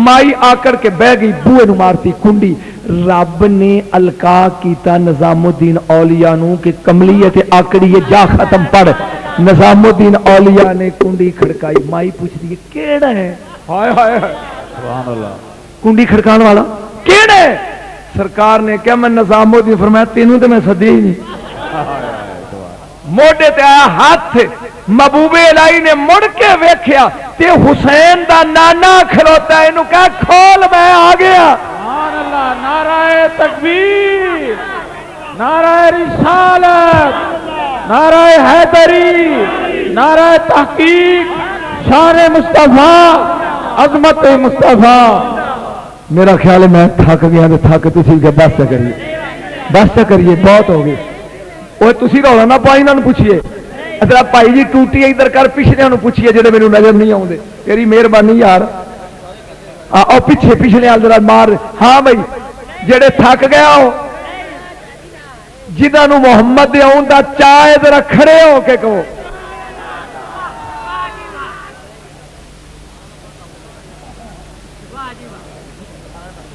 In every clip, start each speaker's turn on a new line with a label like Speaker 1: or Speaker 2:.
Speaker 1: مائی آکڑ کے بہ گئی بوئے نو مارتی کنڈی. رب نے القا کیتا نظام الدین اولیاء نو کہ کملیت آکڑی جا ختم پڑھ. نظام الدین اولیاء نے کنڈی کھڑکائی. مائی پوچھتی ہے کیڑا ہے؟ ہائے ہائے سبحان اللہ. کنڈی کھڑکان والا کیڑا ہے؟ سرکار نے کہا میں نظام الدین. فرمایا تینوں تو میں سدی ہی نہیں. موڈے تے آیا ہاتھ. محبوب الہی نے مڑ کے ویکھیا تے حسین دا نانا کھلوتا ہے. انہوں کہا کھول میں آ گیا.
Speaker 2: سبحان اللہ. نعرہ تکبیر، نعرہ رسالت، نعرہ حیدری، نعرہ تحقیق، شان مصطفیٰ، عظمت مصطفیٰ.
Speaker 1: میرا خیال ہے میں تھک گیا تو تھک تھی کہ بس کریے بس کریے بہت ہو گئے. وہ تھی رولا نہ پائی انہوں پوچھیے. ادھر بھائی جی ٹوٹی ادھر کر پچھلے پوچھیے جڑے میرے نظر نہیں آتے. تیری مہربانی یار. آؤ پیچھے پچھلے ذرا مار. ہاں بھائی جڑے تھک گیا ہو جنہوں محمد آن کا چاہے ذرا کھڑے ہو کے کہو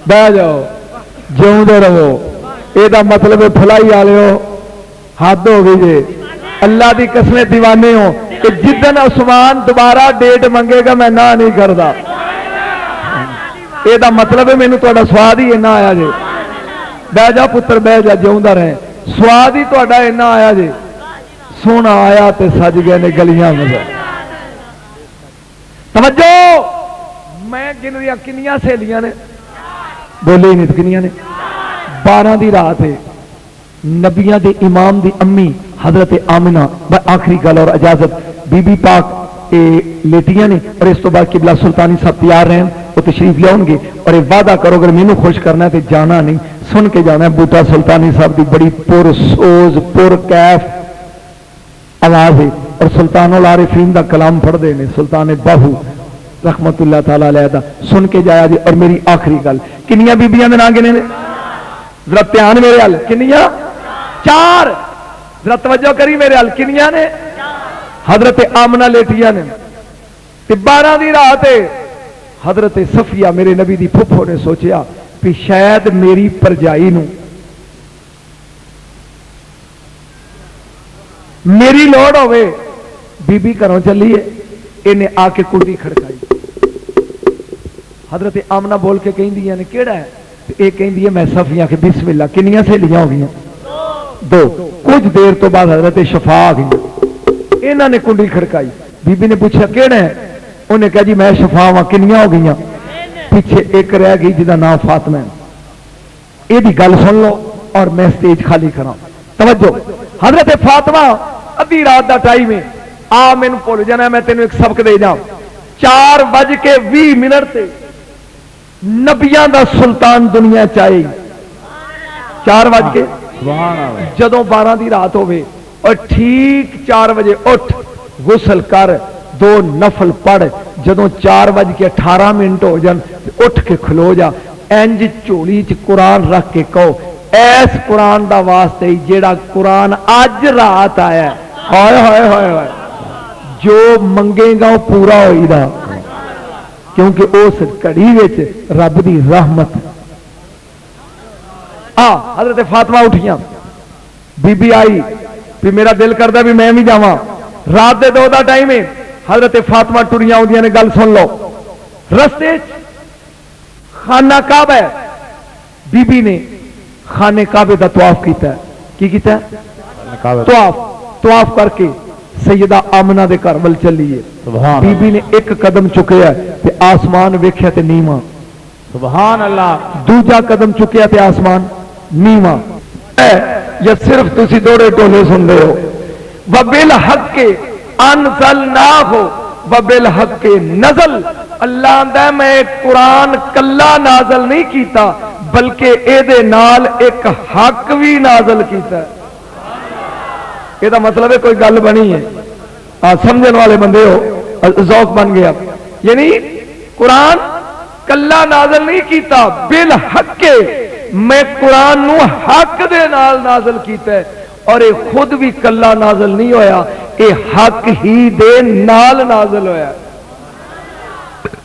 Speaker 1: بہ جاؤ جیوندے رہو. یہ مطلب فلائی والے ہو حد ہو گئی جی. اللہ دی قسمیں دیوانے ہو کہ جدن عثمان دوبارہ ڈیٹ منگے گا میں نہ نہیں کرتا. یہ مطلب ہے مینو تا سواد ہی اینا آیا جی. بہ جا پتر بہ جا جیوندا رہے. سواد ہی تا اینا آیا جی. سونا آیا تے سج گئے نے گلیاں میں. توجہ میں گن رہا کنیاں سہیلیاں نے بولے نہیں کنیاں نے. 12 دی رات ہے. نبیاں دے امام دی امی حضرت آمنہ آخری گل اور اجازت بی بی پاک لیٹیاں نے اور اس تو بعد قبلہ سلطانی صاحب تیار رہے وہ تشریف لے گے اور یہ وعدہ کرو اگر مینو خوش کرنا ہے تو جانا نہیں سن کے جانا ہے. بوٹا سلطانی صاحب دی بڑی پر سوز پر کیف آواز ہے اور سلطان العارفین دا کلام پڑھ دے نے. سلطان باہو رحمت اللہ تعالی علیہ دا سن کے جایا جی. اور میری آخری گل کنیاں بیبیاں دے نام گنے نے ذرا دھیان میرے حل کنیاں 4. ذرا توجہ کری میرے حل کنیاں نے حضرت آمنہ لیٹیاں نے. 12 دی رات حضرت صفیہ میرے نبی دی پھپھو نے سوچیا کہ شاید میری پرجائی نو میری لوڑ ہوئے. بی بی گھروں چلیے انہیں آ کے کنڈی کھڑکائی. حضرت آمنہ بول کے کہیں دیا نے کیڑا ہے یہ کہیں ہے میں صفیہ کہ بسم اللہ. کنیاں سہیلیاں ہو گئی 2. کچھ دیر تو بعد حضرت شفا آ گئی. انہوں نے کنڈی کھڑکائی. بی بی نے پوچھا کیڑا ہے انہیں کہا جی میں شفا ہوا. کنیاں ہو گئی پیچھے ایک رہ گئی جہاں نام فاطمہ. یہ گل سن لو اور میں سٹیج خالی کرا. توجہ حضرت فاطمہ ادھی رات دا ٹائم ہے. آ مینو بھول جانا میں تینوں ایک سبق دے جا. 4:20 تے نبیاں دا سلطان دنیا چاہے 4 جدوں 12 دی رات ہوئے اور ٹھیک 4 بجے اٹھ غسل کر 2 نفل پڑھ. جدوں 4:18 ہو جان اٹھ کے کھلو جا. انج چولی چ قرآن رکھ کے کہو ایس قرآن دا واسطے جیڑا قرآن اج رات آیا ہائے ہائے ہائے ہائے جو منگے گا وہ پورا ہوئی دا کیونکہ اس کڑی وچ رب دی رحمت. حضرت فاطمہ اٹھیاں. بی بی آئی بھی میرا دل کرتا بھی میں بھی جاواں. رات دے 2 دا ٹائم ہے. حضرت فاطمہ ٹریاں آدیاں نے. گل سن لو. رستے خانہ کعبہ ہے. بی بی نے خانے کعبے دا طواف کیتا ہے. کی کیتا ہے؟ طواف کر کے سیدہ آمنہ دے گھر ول چلیے. بی بی نے ایک قدم چکیا تے آسمان ویکھیا تے نیواں.
Speaker 2: سبحان اللہ.
Speaker 1: دوجا قدم چکیا تے آسمان نیواں. یا صرف تسی دوڑے ٹولے سن رہے ہو. وبالحق انزلناہ وبالحق نزل. اللہ آندا میں قرآن کلا نازل نہیں کیتا بلکہ اے دے نال ایک حق بھی نازل کیتا ہے. یہ مطلب ہے کوئی گل بنی ہے سمجھن والے بندے ہو ذوق بن گیا. یعنی قرآن کلا نازل نہیں کیتا بالحق میں قرآن نو حق دے نال نازل کیتا ہے اور یہ خود بھی کلا نازل نہیں ہویا یہ حق ہی دے نال نازل ہویا.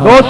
Speaker 1: 2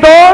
Speaker 1: 2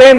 Speaker 1: 3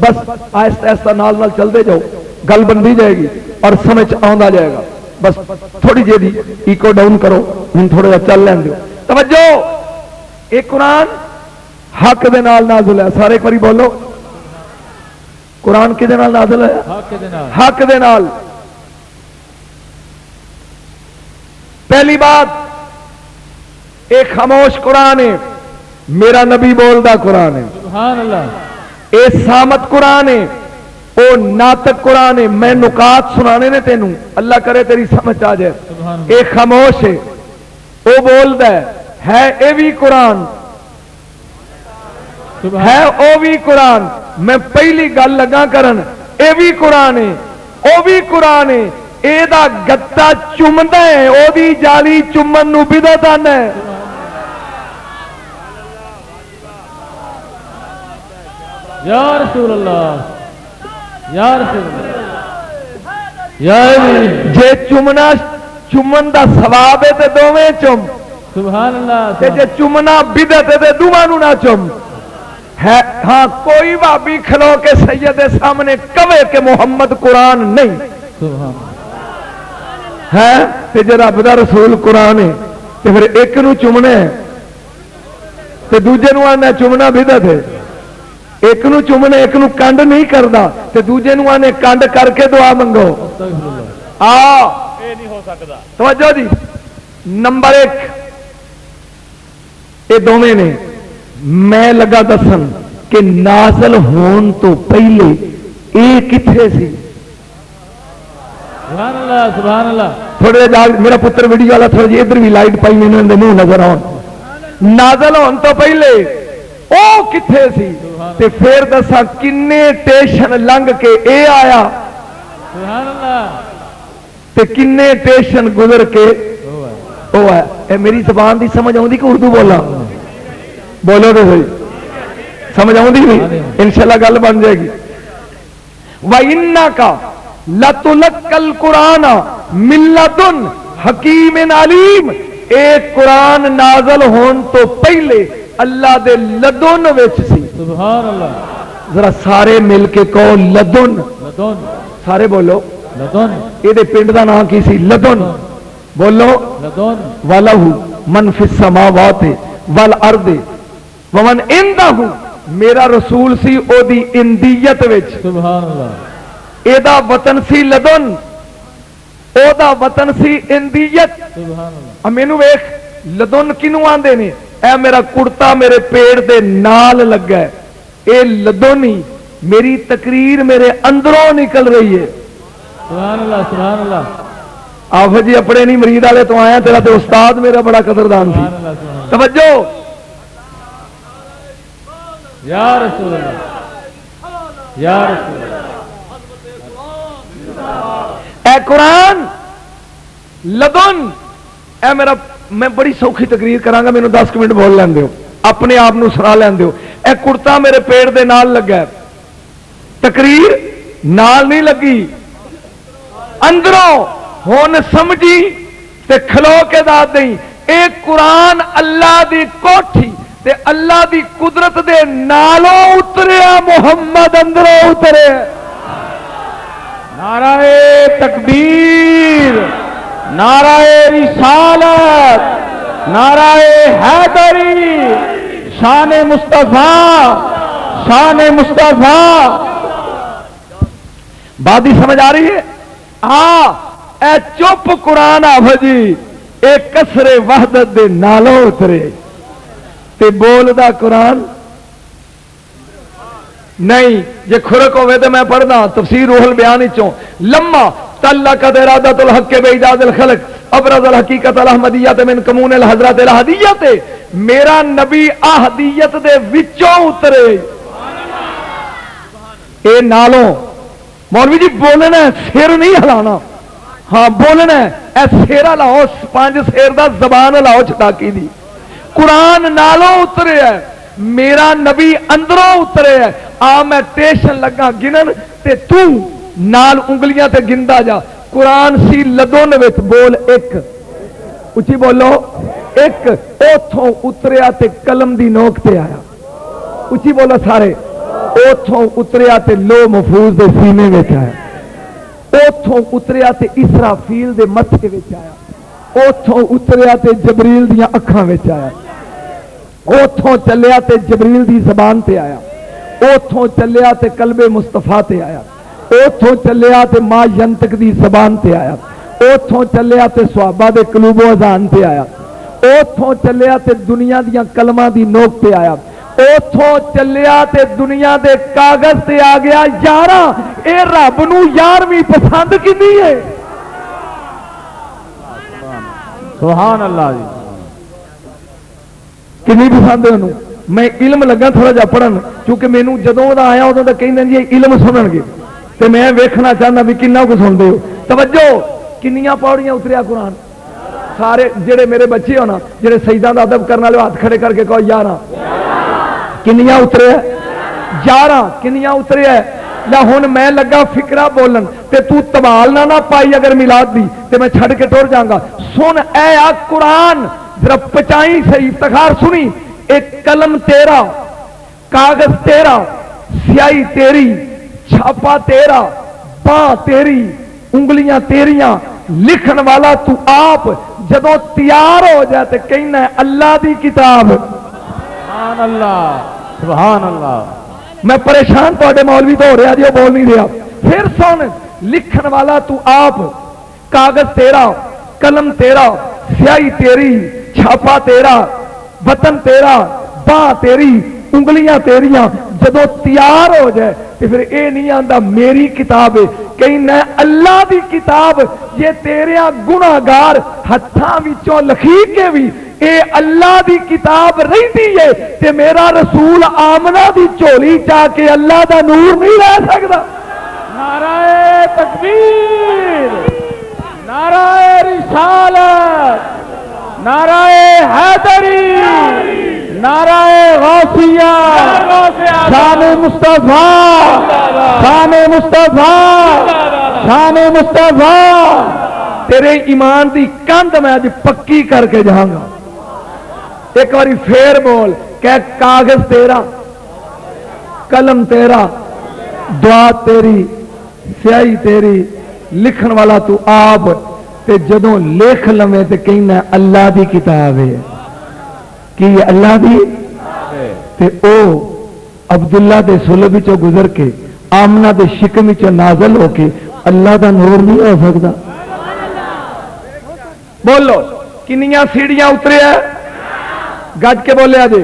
Speaker 1: بس آہستہ آہستہ نال نال چلتے جاؤ گل بنتی جائے گی اور سمجھ آتا جائے گا. بس تھوڑی جی ایکو ڈاؤن کرو ہوں تھوڑا جا چل لین دو. توجہ یہ قرآن حق دے نال نازل ہے. سارے ایک باری بولو قرآن کدے نال نازل ہے؟ حق دے نال. پہلی بات ایک خاموش قرآن ہے میرا نبی بولدا قرآن ہے.
Speaker 2: سبحان اللہ.
Speaker 1: اے سامت قرآن ہے او ناطق قرآن ہے. میں نکات سنانے نے تینوں اللہ کرے تیری سمجھ آ جائے. اے خاموش ہے او بولدا ہے اے بھی قرآن ہے او بھی قرآن. میں پہلی گل لگا کرن اے بھی قرآن ہے او بھی قرآن ہے. اے دا گتا چومدا ہے او دی جالی چومن نو بدعت آندا ہے.
Speaker 2: یا رسول اللہ یا رسول اللہ یا
Speaker 1: جے چومنا چومن دا ثواب ہے تے دوویں چوم.
Speaker 2: سبحان اللہ.
Speaker 1: تے جے چومنا بدعت ہے تے دوواں نو نہ چوم. ہے ہاں کوئی بھابی کھلو کے سید دے سامنے کہے کہ محمد قرآن نہیں
Speaker 2: سبحان
Speaker 1: ہے تے جے رب دا رسول قرآن ہے تے پھر ایک نو چومنا ہے تے دوجے نو آنا چومنا بدعت ہے. ایک نو چومنا ایک نو کنڈ نہیں کردا تے دوجے نو آنے کنڈ کر کے دعا منگو.
Speaker 2: اے نہیں ہو سکتا.
Speaker 1: توجہ جی نمبر 1 یہ دونوں نے میں لگا دسن کہ نازل ہون تو پہلے اے کتھے سی.
Speaker 2: سبحان اللہ سبحان اللہ.
Speaker 1: تھوڑے جا میرا پتر ویڈیو والا تھوڑا جی ادھر بھی لائٹ پائی میں منہ نظر آن. نازل ہون تو پہلے او کتھے سی تے پھر دسا کنے ٹیشن لنگ کے اے آیا
Speaker 2: سبحان اللہ
Speaker 1: تے کنے ٹیشن گزر کے او ہے. اے میری زبان دی سمجھ آؤں دی کہ اردو بولا بولو تو صحیح سمجھ آؤں دی نہیں انشاءاللہ گل بن جائے گی. وَإِنَّكَ لَتُلَقَّ الْقُرْآنَ مِن لَّدُنْ حَكِيمٍ عَلِيمٍ. ایک قرآن نازل ہون تو پہلے اللہ دے لدن وچ سی.
Speaker 2: سبحان اللہ.
Speaker 1: ذرا سارے مل کے کہو لدن.
Speaker 2: لدن.
Speaker 1: سارے بولو
Speaker 2: لدن.
Speaker 1: یہ دے پنڈ دا نام کی سی لدن. بولو
Speaker 2: لدن.
Speaker 1: وَلَهُ مَن فِي السَّمَاوَاتِ وَالْأَرْضِ وَمَنْ عِندَهُ. میرا رسول سی او دی اندیت وچ.
Speaker 2: سبحان اللہ.
Speaker 1: اے دا وطن سی لدن او دا وطن سی اندیت.
Speaker 2: سبحان اللہ.
Speaker 1: مینوں ویکھ لدن کینوں آندے نے اے میرا کرتا میرے پیڑ دے نال لگا ہے. اے لدن ہی میری تقریر میرے اندروں نکل رہی ہے.
Speaker 2: سبحان اللہ سبحان اللہ.
Speaker 1: آپ جی اپنے نہیں مرید والے تو آیا تیرا تے استاد میرا بڑا قدردان سی.
Speaker 2: سبحان اللہ سبحان اللہ.
Speaker 1: توجہ
Speaker 2: یا رسول اللہ یا رسول اللہ.
Speaker 1: اے قرآن لدن اے میرا میں بڑی سوکھی تقریر کرانگا مینوں 10 منٹ بول لین دیو اپنے آپ نو سنا لین دیو. اے کرتا میرے پیڑ دے نال لگا ہے. تقریر نال نہیں لگی اندروں ہون سمجھی تے کھلو کے داد دیں. اے قرآن اللہ دی کوٹھی تے اللہ دی قدرت دے نالوں اتریا محمد اندروں اترے.
Speaker 2: نعرہ تکبیر نعرہ رسالت نعرہ حیدری شان مصطفیٰ شان مصطفیٰ.
Speaker 1: بات ہی سمجھ آ رہی ہے. اے چپ قرآن آف جی اے کسرے وحدت دے نالوں اترے تے بول دا قرآن نہیں. جے کھرک ہوئے تو میں پڑھنا تفسیر روح البیان چوں لما تعلقت ارادت الحق بإیجاد الخلق ابرز الحقیقت الاحمدیت من کمون الحضرات الہدیت. میرا نبی احدیت دے وچوں اترے. اے نالوں مولوی جی بولنا ہے سر نہیں ہلانا. ہاں بولنا ہے اے سیرا لاؤ 5 سیر دا زبان لاؤ چٹاکی دی. قرآن نالوں اترے ہے میرا نبی اندروں اترے ہے. میں ٹیشن لگا گنن تے تو نال انگلیاں تے گندا جا. قرآن سی لدن وچ بول ایک اچھی بولو ایک اوتھوں اتریا تے قلم دی نوک تے آیا. اچھی بولو سارے اوتھوں اتریا تے لو محفوظ دے سینے وچ آیا، اوتھوں اتریا تے اسرافیل دے متھے وچ آیا، اوتھوں اتریا تے جبریل دیاں اکھاں وچ آیا، اوتھوں چلیا تے جبریل دی زبان تے آیا، اوتھوں چلیا تے قلب مصطفیٰ تے آیا، اوتھوں چلیا تے ما ینطق دی زبان تے آیا، اوتھوں چلیا تے صحابہ دے قلوب و اذان تے آیا، اوتھوں چلیا تے دنیا دیاں کلماں دی نوک تے آیا، اوتھوں چلیا تے دنیا دے کاغذ تے آ گیا۔ یاراں اے رب نو 11ویں پسند کنی ہے؟
Speaker 2: سبحان اللہ جی،
Speaker 1: کنی پسند ہے انہوں؟ میں علم لگا تھوڑا جا پڑھن، چونکہ مینوں جدوں دا آیا ادوں دا کہندے جی علم سنن گے، تے میں ویکھنا چاہنا بھی کنا کو سن دے ہو۔ توجہ، کنیاں پاڑیاں اتریا قرآن؟ سارے جڑے میرے بچے ہو نا، جڑے سجدہ دا ادب کرنے والے ہاتھ کھڑے کر کے کہو 11 کنیاں اترے؟ 11 کنیاں اترے ہے؟ لا ہن میں لگا فکرہ بولن تے تو تبال نہ پائی اگر میلاد دی تے میں چھڑ کے ٹر جاؤں گا۔ سن اے آ قرآن ذرا پچائی صحیح افتخار سنی۔ ایک قلم تیرا، کاغذ تیرا، سیاہی تیری، چھاپا تیرا، باں تیری، انگلیاں تیریاں، لکھن والا تو آپ۔ جدوں تیار ہو جائے تے کہنا ہے اللہ دی کتاب۔
Speaker 2: سبحان اللہ سبحان اللہ۔
Speaker 1: میں پریشان تھوڑے مولوی تو ہو رہا جی، وہ بول نہیں رہا۔ پھر سن، لکھن والا تو آپ، کاغذ تیرا، قلم تیرا، سیاہی تیری، چھاپا تیرا، وطن تیرا، باں تیری، انگلیاں تیریاں۔ جدو تیار ہو جائے تو پھر اے نہیں آندا میری کتاب ہے، کہنا ہے اللہ دی کتاب۔ یہ تیرے گناہگار ہتھاں وچوں لکھی کے بھی اے اللہ دی کتاب رہتی ہے، تے میرا رسول آمنہ دی چولی چاہ کے اللہ دا نور نہیں رہ سکتا۔
Speaker 2: نعرہ تکبیر، نعرہ رسالت، نعرہ حیدری، نعرہ غوثیہ، شان مصطفیٰ، شان مصطفیٰ، شان مصطفیٰ۔ تیرے ایمان دی کند میں آج پکی کر کے جاؤں گا۔ ایک باری پھر بول کہ کاغذ تیرا، قلم تیرا، دعا تیری، سیاہی تیری، لکھن والا تو آپ۔ تے جدوں لکھ لویں تے کہنا اللہ دی کتاب ہے۔ کہ اللہ دی تے او عبداللہ دے سلب وچوں گزر کے آمنہ دے شکم وچوں نازل ہو کے اللہ دا نور نہیں ہو سکتا۔ بولو کنیاں سیڑیاں اترے ہے؟ گج کے بولے آجے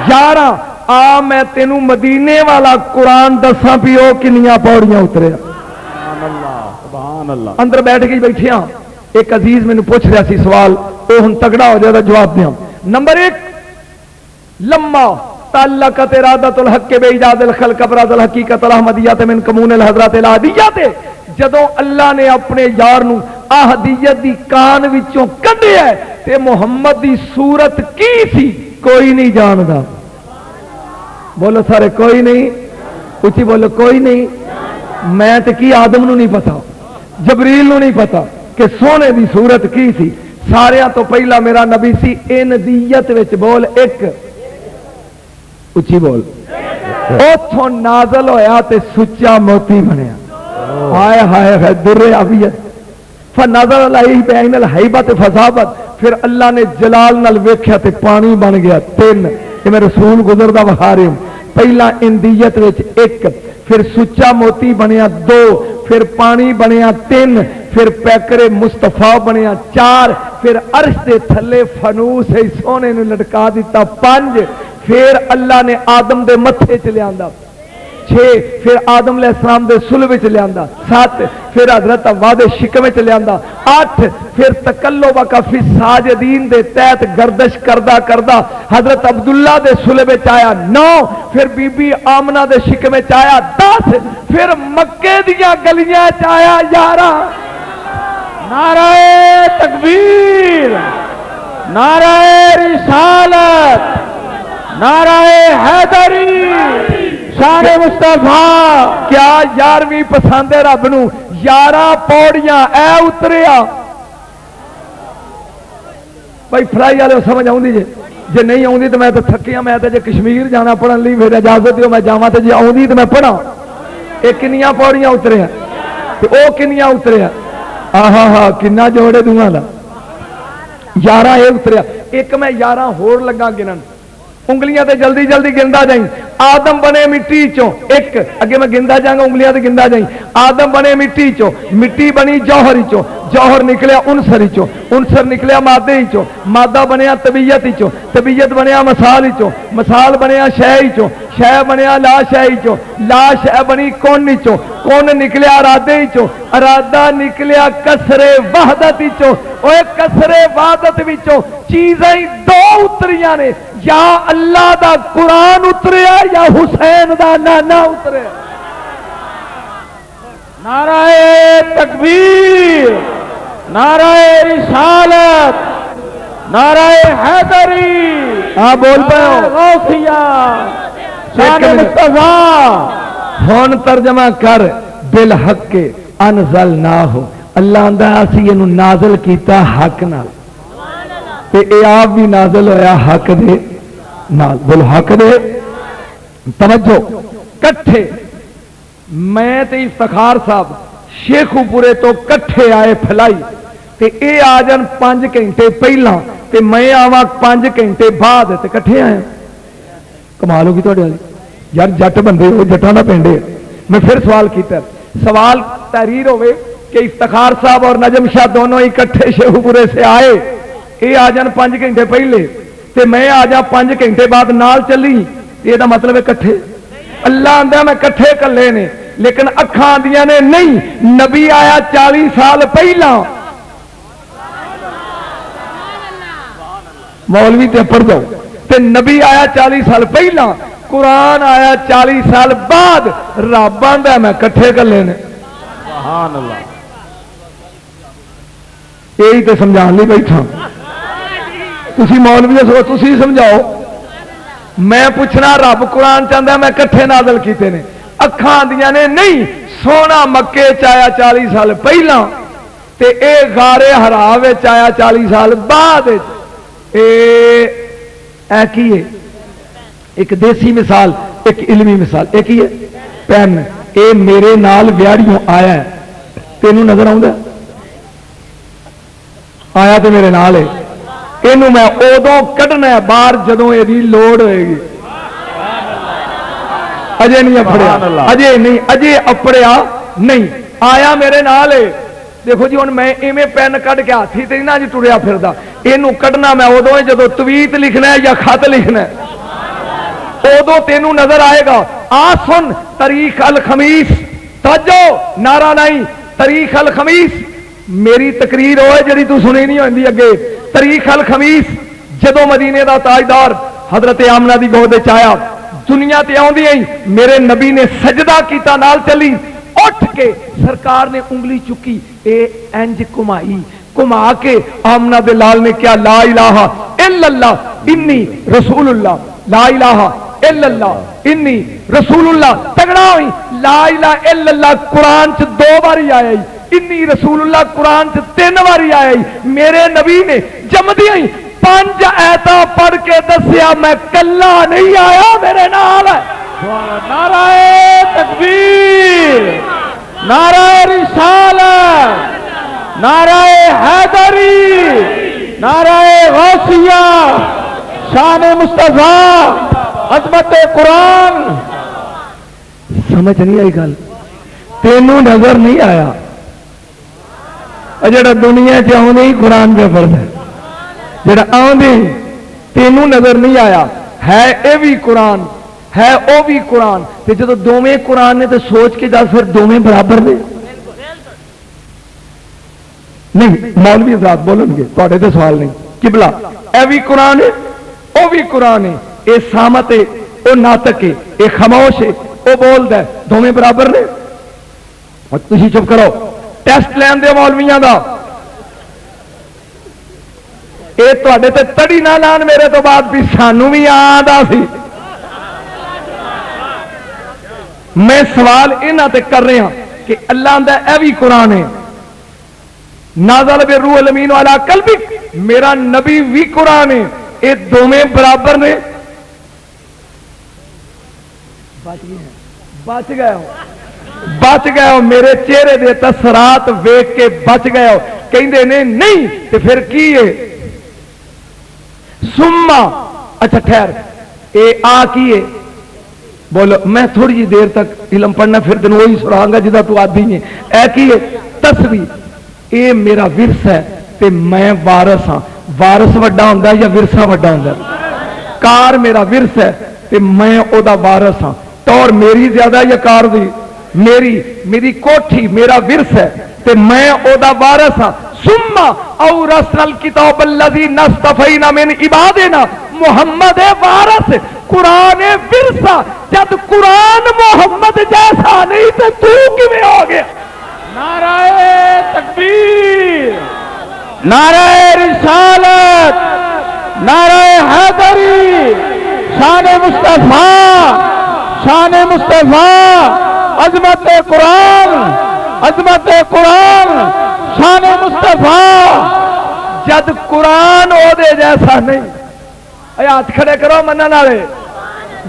Speaker 2: 11۔ آ میں تینوں مدینے والا قرآن دساں پیو کنیاں پوڑیاں اترے۔ سبحان اللہ۔
Speaker 1: اندر بیٹھ کے بیٹھے ہاں، ایک عزیز میں نے پوچھ رہا سی سوال، وہ ہن تگڑا ہو جائے گا جواب دیا۔ نمبر 1، لما تعلقت ارادت الحق بے ایجاد الخلق ابراز الحقیقت الاحمدیات من کمون الحضرات الہدیات۔ جدوں اللہ نے اپنے یار نو احدیت دی کان وچوں کڈیا ہے تے محمد دی صورت کی سی کوئی نہیں جاندا۔ بولو سارے کوئی نہیں، اچھی بولو کوئی نہیں۔ میں تے کی آدم نو نہیں پتا، جبریل نو نہیں پتا کہ سونے دی صورت کی سی۔ ساریاں تو پہلا میرا نبی سی اندیت وچ بول ایک، اچھی بول، اوتھوں نازل ہویا تے سچا موتی بنیا۔ ہائے ہائے ہائے در عافیت فنظر علیہ بعین الہیبت فصابت۔ پھر اللہ نے جلال نال ویکھیا تے پانی بن گیا 3۔ یہ میں رسول گزردا بخا رہی ہوں۔ پہلا اندیت وچ 1، پھر سچا موتی بنیا 2، پھر پانی بنیا 3، پھر پیکرے مصطفیٰ بنیا 4، پھر عرش دے تھلے فانوس ہے سونے نے لٹکا دیتا 5، پھر اللہ نے آدم دے متھے چ لیاندا 6، پھر آدم علیہ السلام دے سلب وچ لیاندا 7، پھر حضرت حوا دے شکم وچ لیاندا 8، پھر تقلب کا فی ساجدین دے تحت گردش کردا کردا حضرت عبداللہ دے سلب وچ آیا 9، پھر بی بی آمنہ دے شکم وچ آیا 10، پھر مکے دیاں گلیاں وچ آیا 11۔
Speaker 2: نعرہ تکبیر، نعرہ رسالت، نعرہ حیدری، شان مصطفیٰ۔
Speaker 1: کیا 11ویں پسند ہے رب نو؟ 11 پوڑیاں اے اتریا۔ بھائی فرائی والے سمجھ آؤں جی؟ جے نہیں آتی تو میں تو تھکیا میں تو جے کشمیر جانا پڑھن لی میرے اجازت دیو میں جاواں تے جے آتی تو میں پڑھا یہ کنیاں پوڑیاں اتریا تے او کنیاں اتریا آہا ہا کنا جوڑے دونوں دا 11 یہ اتریا ایک میں 11 ہور لگا گنن انگلیاں تے جلدی جلدی گندا جائیں آدم بنے مٹی چوں ایک اگے میں گندا جاؤں انگلیاں تے گندا جائیں آدم بنے مٹی چوں مٹی بنی جوہر چوں جوہر نکلیا عنصر چوں عنصر نکلیا مادے چوں مادہ بنیا طبیعت چوں طبیعت بنیا مثال چوں مثال بنیا شے چوں شے بنیا لا شے چوں لا شے بنی کون چوں کون نکلیا ارادے چوں ارادہ نکلیا کسر وحدت چوں اوے کسر وحدت وچوں چیزیں دو اتریاں نے یا اللہ دا قرآن اتریا یا حسین دا نانا اتریا
Speaker 2: نعرہ تکبیر نعرہ رسالت نعرہ حیدری
Speaker 1: ہاں بول پہ
Speaker 2: غوثیہ شان مصطفیٰ
Speaker 1: ہون ترجمہ کر بالحق کے انزل نہ ہو اللہ اندہ اسی یہ نازل کیتا حق نال تے اے آپ بھی نازل ہویا حق دے نال بول حق دے توجہ کٹھے میں تے افتخار صاحب شیخو پورے تو کٹھے آئے پھلائی تے اے آ جان 5 گھنٹے پہلا تے میں آواں 5 گھنٹے بعد تے کٹھے آئے کمال ہوگی تھوڑے والی یار جٹ بندے ہو جٹاں دا پنڈے میں پھر سوال کیتا سوال تحریر ہوئے کہ افتخار صاحب اور نجم شاہ دونوں اکٹھے شیخو پورے سے آئے اے آ جان 5 گھنٹے پہلے تے میں آ جا 5 گھنٹے بعد نال چلی یہ دا مطلب ہے کٹھے اللہ آندہ میں کٹھے کلے نے لیکن اکھاں آندیاں نے نہیں نبی آیا 40 سال پہلا مولوی تے پڑھ دو تے نبی آیا 40 سال پہلا قرآن آیا 40 سال بعد رب آندہ میں کٹھے کلے نے
Speaker 2: سبحان اللہ
Speaker 1: یہی تے سمجھان لی بیٹھا تسی مولوی سو تسی سمجھاؤ میں پوچھنا رب قرآن چاہتا میں کٹھے نازل کیتے نے اکھاں دیاں نے نہیں سونا مکے چایا 40 سال پہلا تے اے غارے حرا وچ آیا 40 سال بعد اے کی ہے ایک دیسی مثال ایک علمی مثال ایک ہی ہے پین اے میرے نال ویاڑیوں آیا ہے تینوں نظر آؤں آیا تو میرے نال ہے اینو میں ادو کڈنا ہے باہر جدوں یہ لوڑ ہوئے گی اجے نہیں اپڑیا اجے نہیں اجے اپڑیا نہیں آیا میرے نال ہے دیکھو جی ہوں میں ایویں پین کڈ کے ہاتھی تے نہ جی ٹریا پھردا اینو کڈنا میں ادو جدوں تویت لکھنا ہے یا خط لکھنا ہے ادو تینوں نظر آئے گا آ سن تاریخ الخمیس توجہ نعرہ نہیں تاریخ الخمیس میری تقریر ہوئے جڑی تو سنی نہیں ہوندی اگے تاریخ الخمیس جدو مدینے دا تاجدار حضرت آمنہ دی گود وچ آیا دنیا تے آوندی ائی میرے نبی نے سجدہ کیتا نال چلی اٹھ کے سرکار نے انگلی چکی اے انج کمائی کما کے آمنہ دے لال نے کیا لا الہ الا اللہ انی رسول اللہ لا الہ الا اللہ انی رسول اللہ تگڑا ہوئی لا الہ الا اللہ قرآن چ 2 باری آیا انی رسول اللہ قرآن چ 3 باری آیا میرے نبی نے جمدی آئی 5 ایتاں پڑھ کے دسیا میں کلا نہیں آیا میرے نال ہے
Speaker 2: نعرہ تکبیر نعرہ رسالت نعرہ حیدری نعرہ غوثیہ شان مصطفیٰ عظمت قرآن
Speaker 1: سمجھ نہیں آئی گل تینوں نظر نہیں آیا جڑا دنیا چاہتے ہی قرآن پہ پڑھتا ہے جڑا آدھے تینوں نظر نہیں آیا ہے اے بھی قرآن ہے او بھی قرآن تے جدو دوویں قرآن نے تو سوچ کے جا پھر دوویں برابر نے نہیں مولوی حضرات بولن گے تھوڑے تے سوال نہیں قبلہ اے بھی قرآن ہے او بھی قرآن ہے اے سامت ہے او ناطق ہے اے خاموش ہے او بولدا ہے دوویں برابر نے اور تسی چپ کرو ٹیسٹ لین دے مولویاں دا اے تواڈے تے تڑی نہ لان میرے تو بعد بھی سانو بھی آندا سی میں سوال انہاں تے کر رہا کہ اللہ دا اے بھی قرآن ہے نازل بالروح الامین علی قلبک میرا نبی بھی قرآن ہے یہ دونوں برابر نے بچ گئے ہو میرے چہرے دے تسرات ویک کے بچ گئے ہو کہندے نے نہیں تے پھر کی ہے سما اچھا ٹھہر اے آ کی ہے بولو میں تھوڑی جی دیر تک علم پڑھنا پھر تین وہی سناؤں گا جدا تو آدھی ہے اے کی ہے تسبیح اے میرا ورث ہے تے میں وارث ہاں وارث وڈا ہوندا یا ورثہ وڈا ہوندا کار میرا ورث ہے تے میں او دا وارث ہاں ٹور میری زیادہ یا کار دی میری کوٹھی میرا ورث ہے تے میں او دا وارث ہاں ثم اورثنا الکتاب الذی نصطفینا من عبادنا محمد وارث قرآن ورثہ جب قرآن محمد جیسا نہیں تو کیویں ہو گیا
Speaker 2: نعرہ تکبیر نعرہ رسالت نعرہ حیدری شان مصطفیٰ عظمت قرآن شان مصطفیٰ جد قرآن او دے جیسا نہیں ہاتھ کھڑے کرو منن والے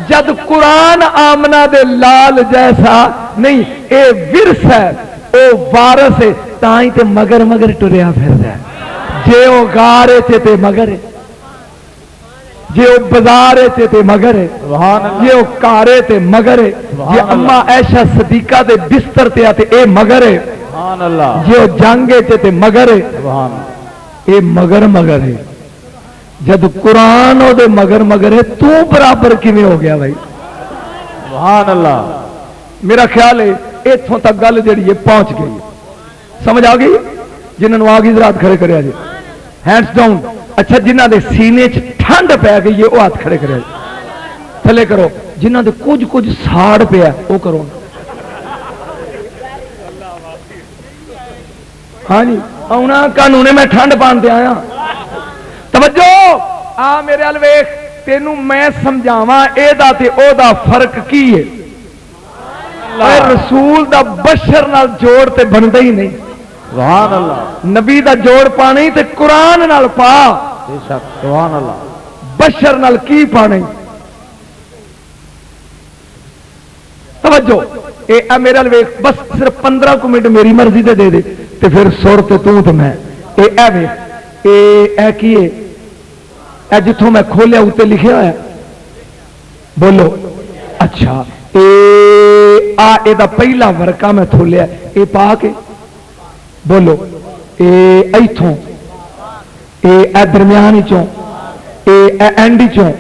Speaker 2: جد قرآن آمنہ دے لال جیسا نہیں اے ورث ہے او وارث ہے تائیں تے مگر ٹریا پھردا ہے جے او گارے تے مگر ہے جے او بازارے تے مگر ہے جے او کارے تے مگر ہے جے اما عائشہ صدیقہ دے بستر تے آتے اے مگر ہے سبحان اللہ جے او جانگے تے مگر ہے سبحان اے مگر ہے جد قرآن او دے مگر ہے تو برابر کیویں ہو گیا بھائی سبحان اللہ میرا خیال ہے ایتھوں تک گل جڑی ہے پہنچ گئی سمجھ آ گئی جنہوں آ گئی ذرات کھڑے کرے جی ہینڈز ڈاؤن اچھا جنہ دے سینے چ ٹھنڈ پی گئی ہے وہ ہاتھ کھڑے کرے تھلے کرو جنہ دے کچھ ساڑ پیا وہ کرو ہاں جی آنا قانونے میں ٹھنڈ پانتے آیا توجہ آ میرے ال ویکھ تینوں میں سمجھاواں اے دا تے او دا فرق کی ہے رسول دا بشر نال جوڑ تے بندا ہی نہیں سبحان اللہ نبی دا جوڑ پانی تے قرآن نال پا بے شک سبحان اللہ بشر نال کی پانی توجہ اے میرے ال ویکھ بس صرف 15 کو منٹ میری مرضی تے دے تے پھر سر تے تو میں اے ویکھ اے کی ہے اے جتھوں میں کھولیا اوتے لکھیا ہے بولو اچھا اے دا پہلا ورقہ میں کھولیا اے پا کے بولو اے ایتھوں اے درمیان چوں اے اینڈ چوں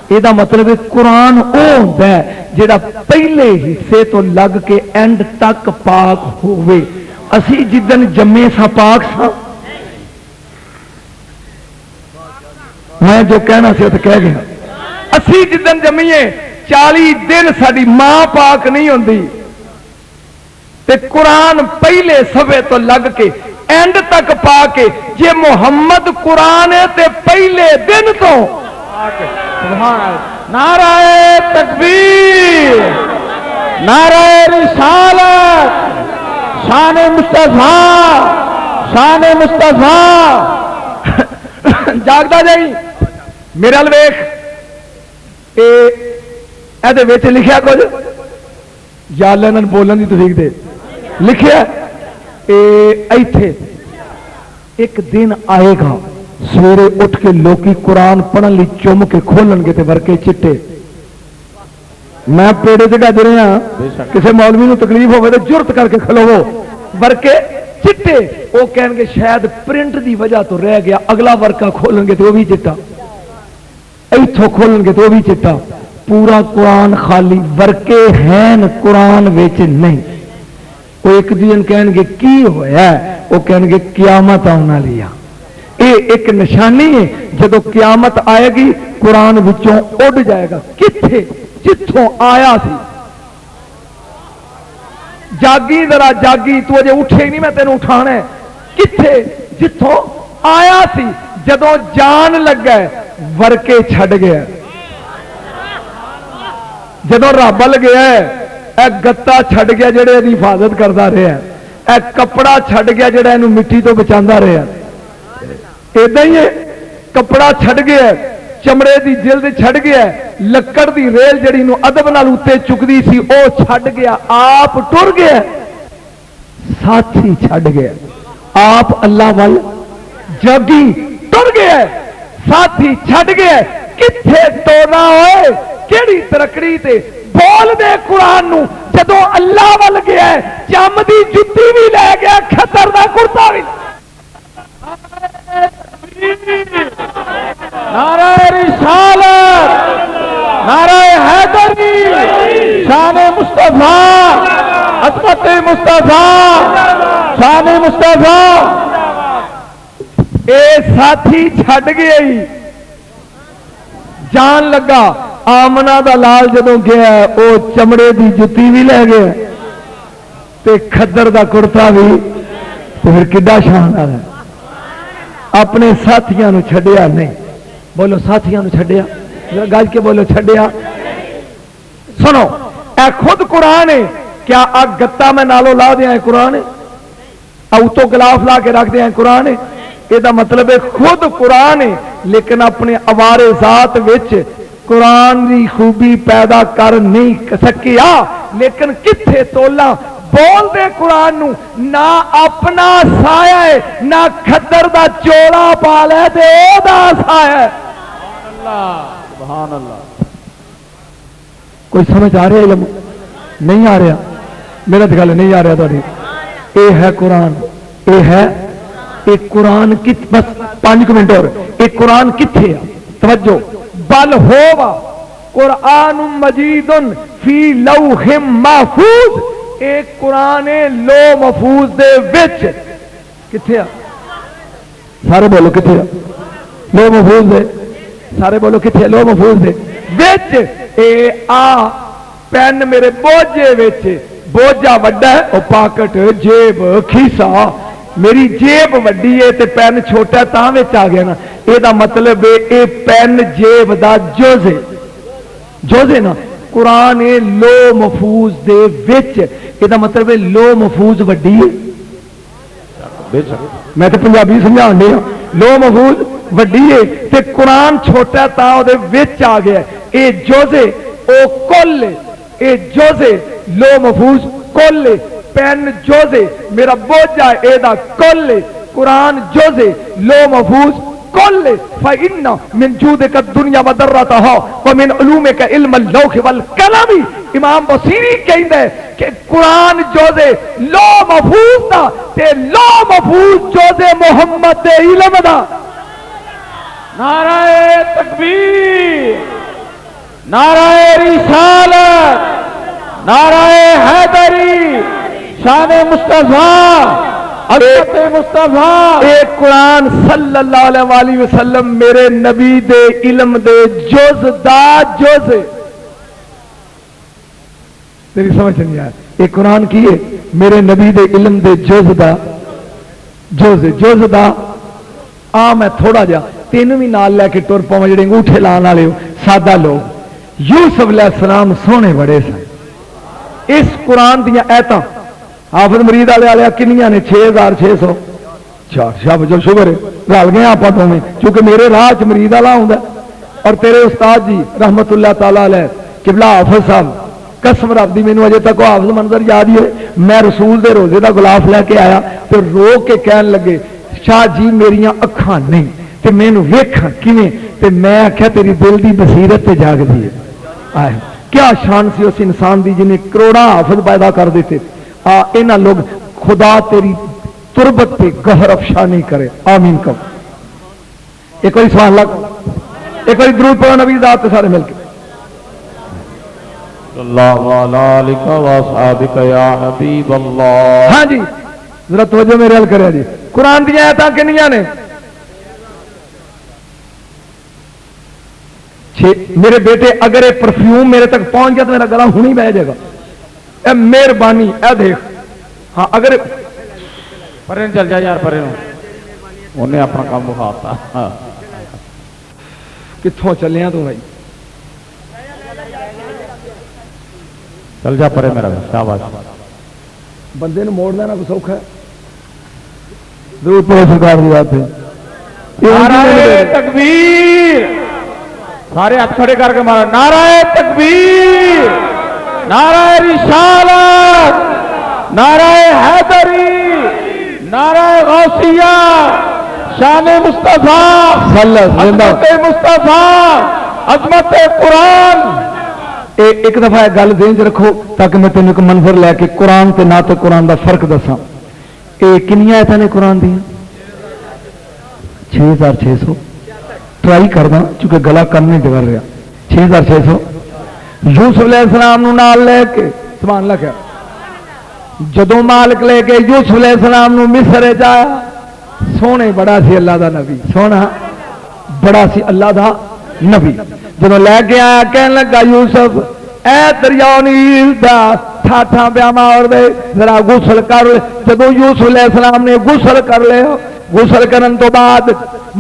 Speaker 2: اے دا مطلب ہے قرآن او ہوندا ہے جڑا پہلے حصے تو لگ کے اینڈ تک پاک ہوئے اسی جدن جمے سا پاک سا میں جو کہنا سی تو کہہ گیا اسی جدن جمیے 40 دن ساری ماں پاک نہیں ہوندی تے قرآن پہلے صفحے تو لگ کے اینڈ تک پا کے جے محمد قرآن ہے تے پہلے دن تو نعرہ تکبیر نعرہ رسالت شان مصطفیٰ جاگدا جائی میرے ال ویکھ اے وچ لکھیا کچھ یا اللہ انہاں بولن دی توفیق دے لکھیا ایتھے ایک دن آئے گا سویرے اٹھ کے لوکی قرآن پڑھن لی چوم کے کھولن گے تے ورکے چٹے میں پیڑے جگہ دے رہا کسی مولوی نو تکلیف ہوئے تو جرت کر کے کھلوو ورکے چٹے وہ کہیں گے شاید پرنٹ دی وجہ تو رہ گیا اگلا ورکا کھولن گے تو وہ بھی چٹا ایتھوں کھولن گے تو وہ بھی چٹا پورا قرآن خالی ورکے ہیں قرآن ویچ نہیں وہ ایک دن کہیں گے کی ہویا ہے وہ کہیں گے قیامت آنا لیا اے ایک نشانی ہے جدو قیامت آئے گی قرآن وچوں اڑ جائے گا کتھے جتھوں آیا سی جاگی ذرا جاگی تو اجے اٹھے نہیں میں تینوں اٹھانا ہے کتھے جتھوں آیا سی جدو جان لگ گئے ورکے چھڑ گیا جدو رابل گیا اے گتا چھڑ گیا جڑے دی حفاظت کرتا رہا اے کپڑا چھڑ گیا جڑا اینو مٹی تو بچاندا رہا ایدا ہی ہے کپڑا چھڑ گیا
Speaker 1: چمڑے دی جلد چھڑ گیا، لکڑ دی ریل جڑی نو ادب نال اوتے چکدی سی او چھڑ گیا، آپ ٹر گیا، ساتھی چھڑ گیا، آپ اللہ وال جاگی ٹر گیا، ساتھی چھڑ گیا، کتھے تونا ہوئے کیڑی ترکڑی تے بول دے قرآن نو، جدو اللہ وال گیا ہے چم دی جتی بھی لے گیا، خطر دا کرتا بھی
Speaker 2: نعرہ رسالت، نعرہ حیدری، شان مصطفیٰ، عظمت مصطفیٰ، شان مصطفیٰ۔
Speaker 1: اے ساتھی چھڑ گیا ہی جان لگا، آمنہ دا لال جدوں گیا ہے او چمڑے دی جتی بھی لے گیا تے کھدر دا کرتا بھی، تو پھر کڈا شاندار ہے، اپنے ساتھیاں نو چھڈیا نہیں، بولو ساتھیاں نو چھڈیا، گج کے بولو چھڈیا۔ سنو اے خود قرآن ہے، کیا آ گتا میں نالو لا دیا ہے قرآن ہے، او تو گلاف لا کے رکھ دیا ہے قرآن ہے، یہ مطلب ہے خود قرآن ہے، لیکن اپنے اوارے ذات وچ قرآن دی خوبی پیدا کر نہیں سکیا، لیکن کتھے تولا بول دے قرآن نو، نہ اپنا سایہ ہے نہ کھدر دا چوڑا پا لے تے او دا سایہ ہے۔
Speaker 2: سبحان اللہ۔
Speaker 1: کوئی سمجھ آ رہا ہے علم؟ نہیں آ رہا؟ میرا تو گل نہیں آ رہا تھوڑی۔ اے ہے قرآن، اے ہے اے قرآن کت، بس 5 منٹ اور، اے قرآن کتھے ہے؟ توجہ، بل ہوا قرآن مجید فی لوح محفوظ، ایک قرآن لو محفوظ دے وچ کتھے ہے؟ سارے بولو کتھے ہے؟ لو محفوظ دے، سارے بولو کتھے؟ لو محفوظ دے وچ، اے آ پین میرے بوجھے وچ، بوجھا وڈا ہے او پاکٹ جیب کھیسا، میری جیب وڈی ہے تے پین چھوٹا ہے تاں وچ آ گیا نا، اے دا مطلب ہے اے پین جیب دا جز ہے، جز ہے نا، قرآن لو محفوظ دے وچ، اے دا مطلب ہے لو محفوظ وڈی ہے، میں تو پنجابی سمجھان دیا، لو محفوظ وڈی ہے تے قرآن چھوٹا تاں او دے وچ آ گیا، اے جز ہے او کل ہے، اے جز ہے لو محفوظ کل ہے، پین جز ہے میرا بوجھا اے دا کل ہے، قرآن جز ہے لو محفوظ کل ہے، فَإِنَّ مِن جُودِكَ الدُّنْيَا وَضَرَّتَهَا وَمِنْ عُلُومِكَ عِلْمَ اللَّوْحِ وَالْقَلَمِ۔ امام بصیری کہندا ہے کہ قرآن جز ہے لو محفوظ دا تے لو محفوظ جز ہے محمد دے علم دا۔
Speaker 2: نعرہ تکبیر، نعرہ رسالت، نعرہ حیدری، شان مصطفیٰ، عظمت مصطفیٰ۔
Speaker 1: اے قرآن صلی اللہ علیہ وآلہ وسلم میرے نبی دے علم دے جز دا جز ہے، میری سمجھ نہیں آیا، اے قرآن کی ہے میرے نبی دے علم دے جز دا جز ہے، جز دا آ میں تھوڑا جا تینوں بھی نال لے کے ٹر پاؤں، جڑے انگوٹھے لان والے سادہ لوگ، یوسف علیہ السلام سونے بڑے سن، اس قرآن دیا ایتاں حافظ مرید والے والے کنیاں نے 6600 شب جو شکر ہے رل گئے آپ دونوں، کیونکہ میرے راہ چ مرید والا ہوں اور تیرے استاد جی رحمت اللہ تعالی علیہ قبلہ حافظ صاحب، قسم رب دی مینوں اجے تک حافظ منظر یاد ہی ہے، میں رسول دے روزے دا غلاف لے کے آیا تو رو کے کہن لگے شاہ جی میریاں اکھاں نہیں تے مینوں ویکھاں کیویں، تے میں آکھیا تیری دل دی بصیرت تے جاگ دی ہے، آئے کیا شان سی اس انسان دی جنہیں کروڑا حافظ پیدا کر دیتے، اینا لوگ خدا تیری تربت پہ گہر افشانی کرے، آمین کہو۔ ایک بار سبحان اللہ کہو، ایک بار درود پڑھو نبی ذات تے سارے مل کے،
Speaker 2: اللہ علیہ وآلہ یا حبیب اللہ۔
Speaker 1: ہاں جی ذرا توجہ میرے حل کرے جی، قرآن دیا آیتاں کنیاں نے؟ میرے بیٹے اگر یہ پرفیوم میرے تک پہنچ گیا تو میرا گلا ہونی بہ جائے گا، اے مہربانی اے دیکھ، ہاں اگر
Speaker 2: پرے چل جا یار، پرے انہیں اپنا کام بخاتا،
Speaker 1: کتوں چلیا تو بھائی،
Speaker 2: چل جا پرے میرا شاباش۔
Speaker 1: بندے نے موڑ لینا کوئی سوکھا ہے؟ ضرور پڑھو سرکار کی بات ہے۔
Speaker 2: نعرہ تکبیر، سارے ہاتھ کھڑے کر کے مارا نعرہ تکبیر، نعرہ رسالت، نعرہ حیدری، نعرہ غوثیہ، شان مصطفیٰ، عظمت مصطفیٰ، عظمت قرآن۔
Speaker 1: ایک دفعہ ایک گل ذہن چ رکھو تاکہ میں تینوں ایک منظر لے کے قرآن تے نہ تے قرآن دا فرق دساں۔ یہ کنیاں ایتھاں نے قرآن دیا 6600 ٹرائی کردا چونکہ گلا کم نہیں ڈگر رہا 6600 یوسف علیہ السلام نو نال لے کے سبحان اللہ کیا جدوں مالک لے کے یوسف علیہ السلام نو مصر جایا سونے بڑا سی اللہ دا نبی سونا بڑا سی اللہ دا نبی جدوں لے کے آیا کہنے لگا یوسف اے دریا نیل دا ٹھاٹھا پیا مار دے ذرا غسل کر لے جدوں یوسف علیہ السلام نے غسل کر لیا غسل کرن تو بعد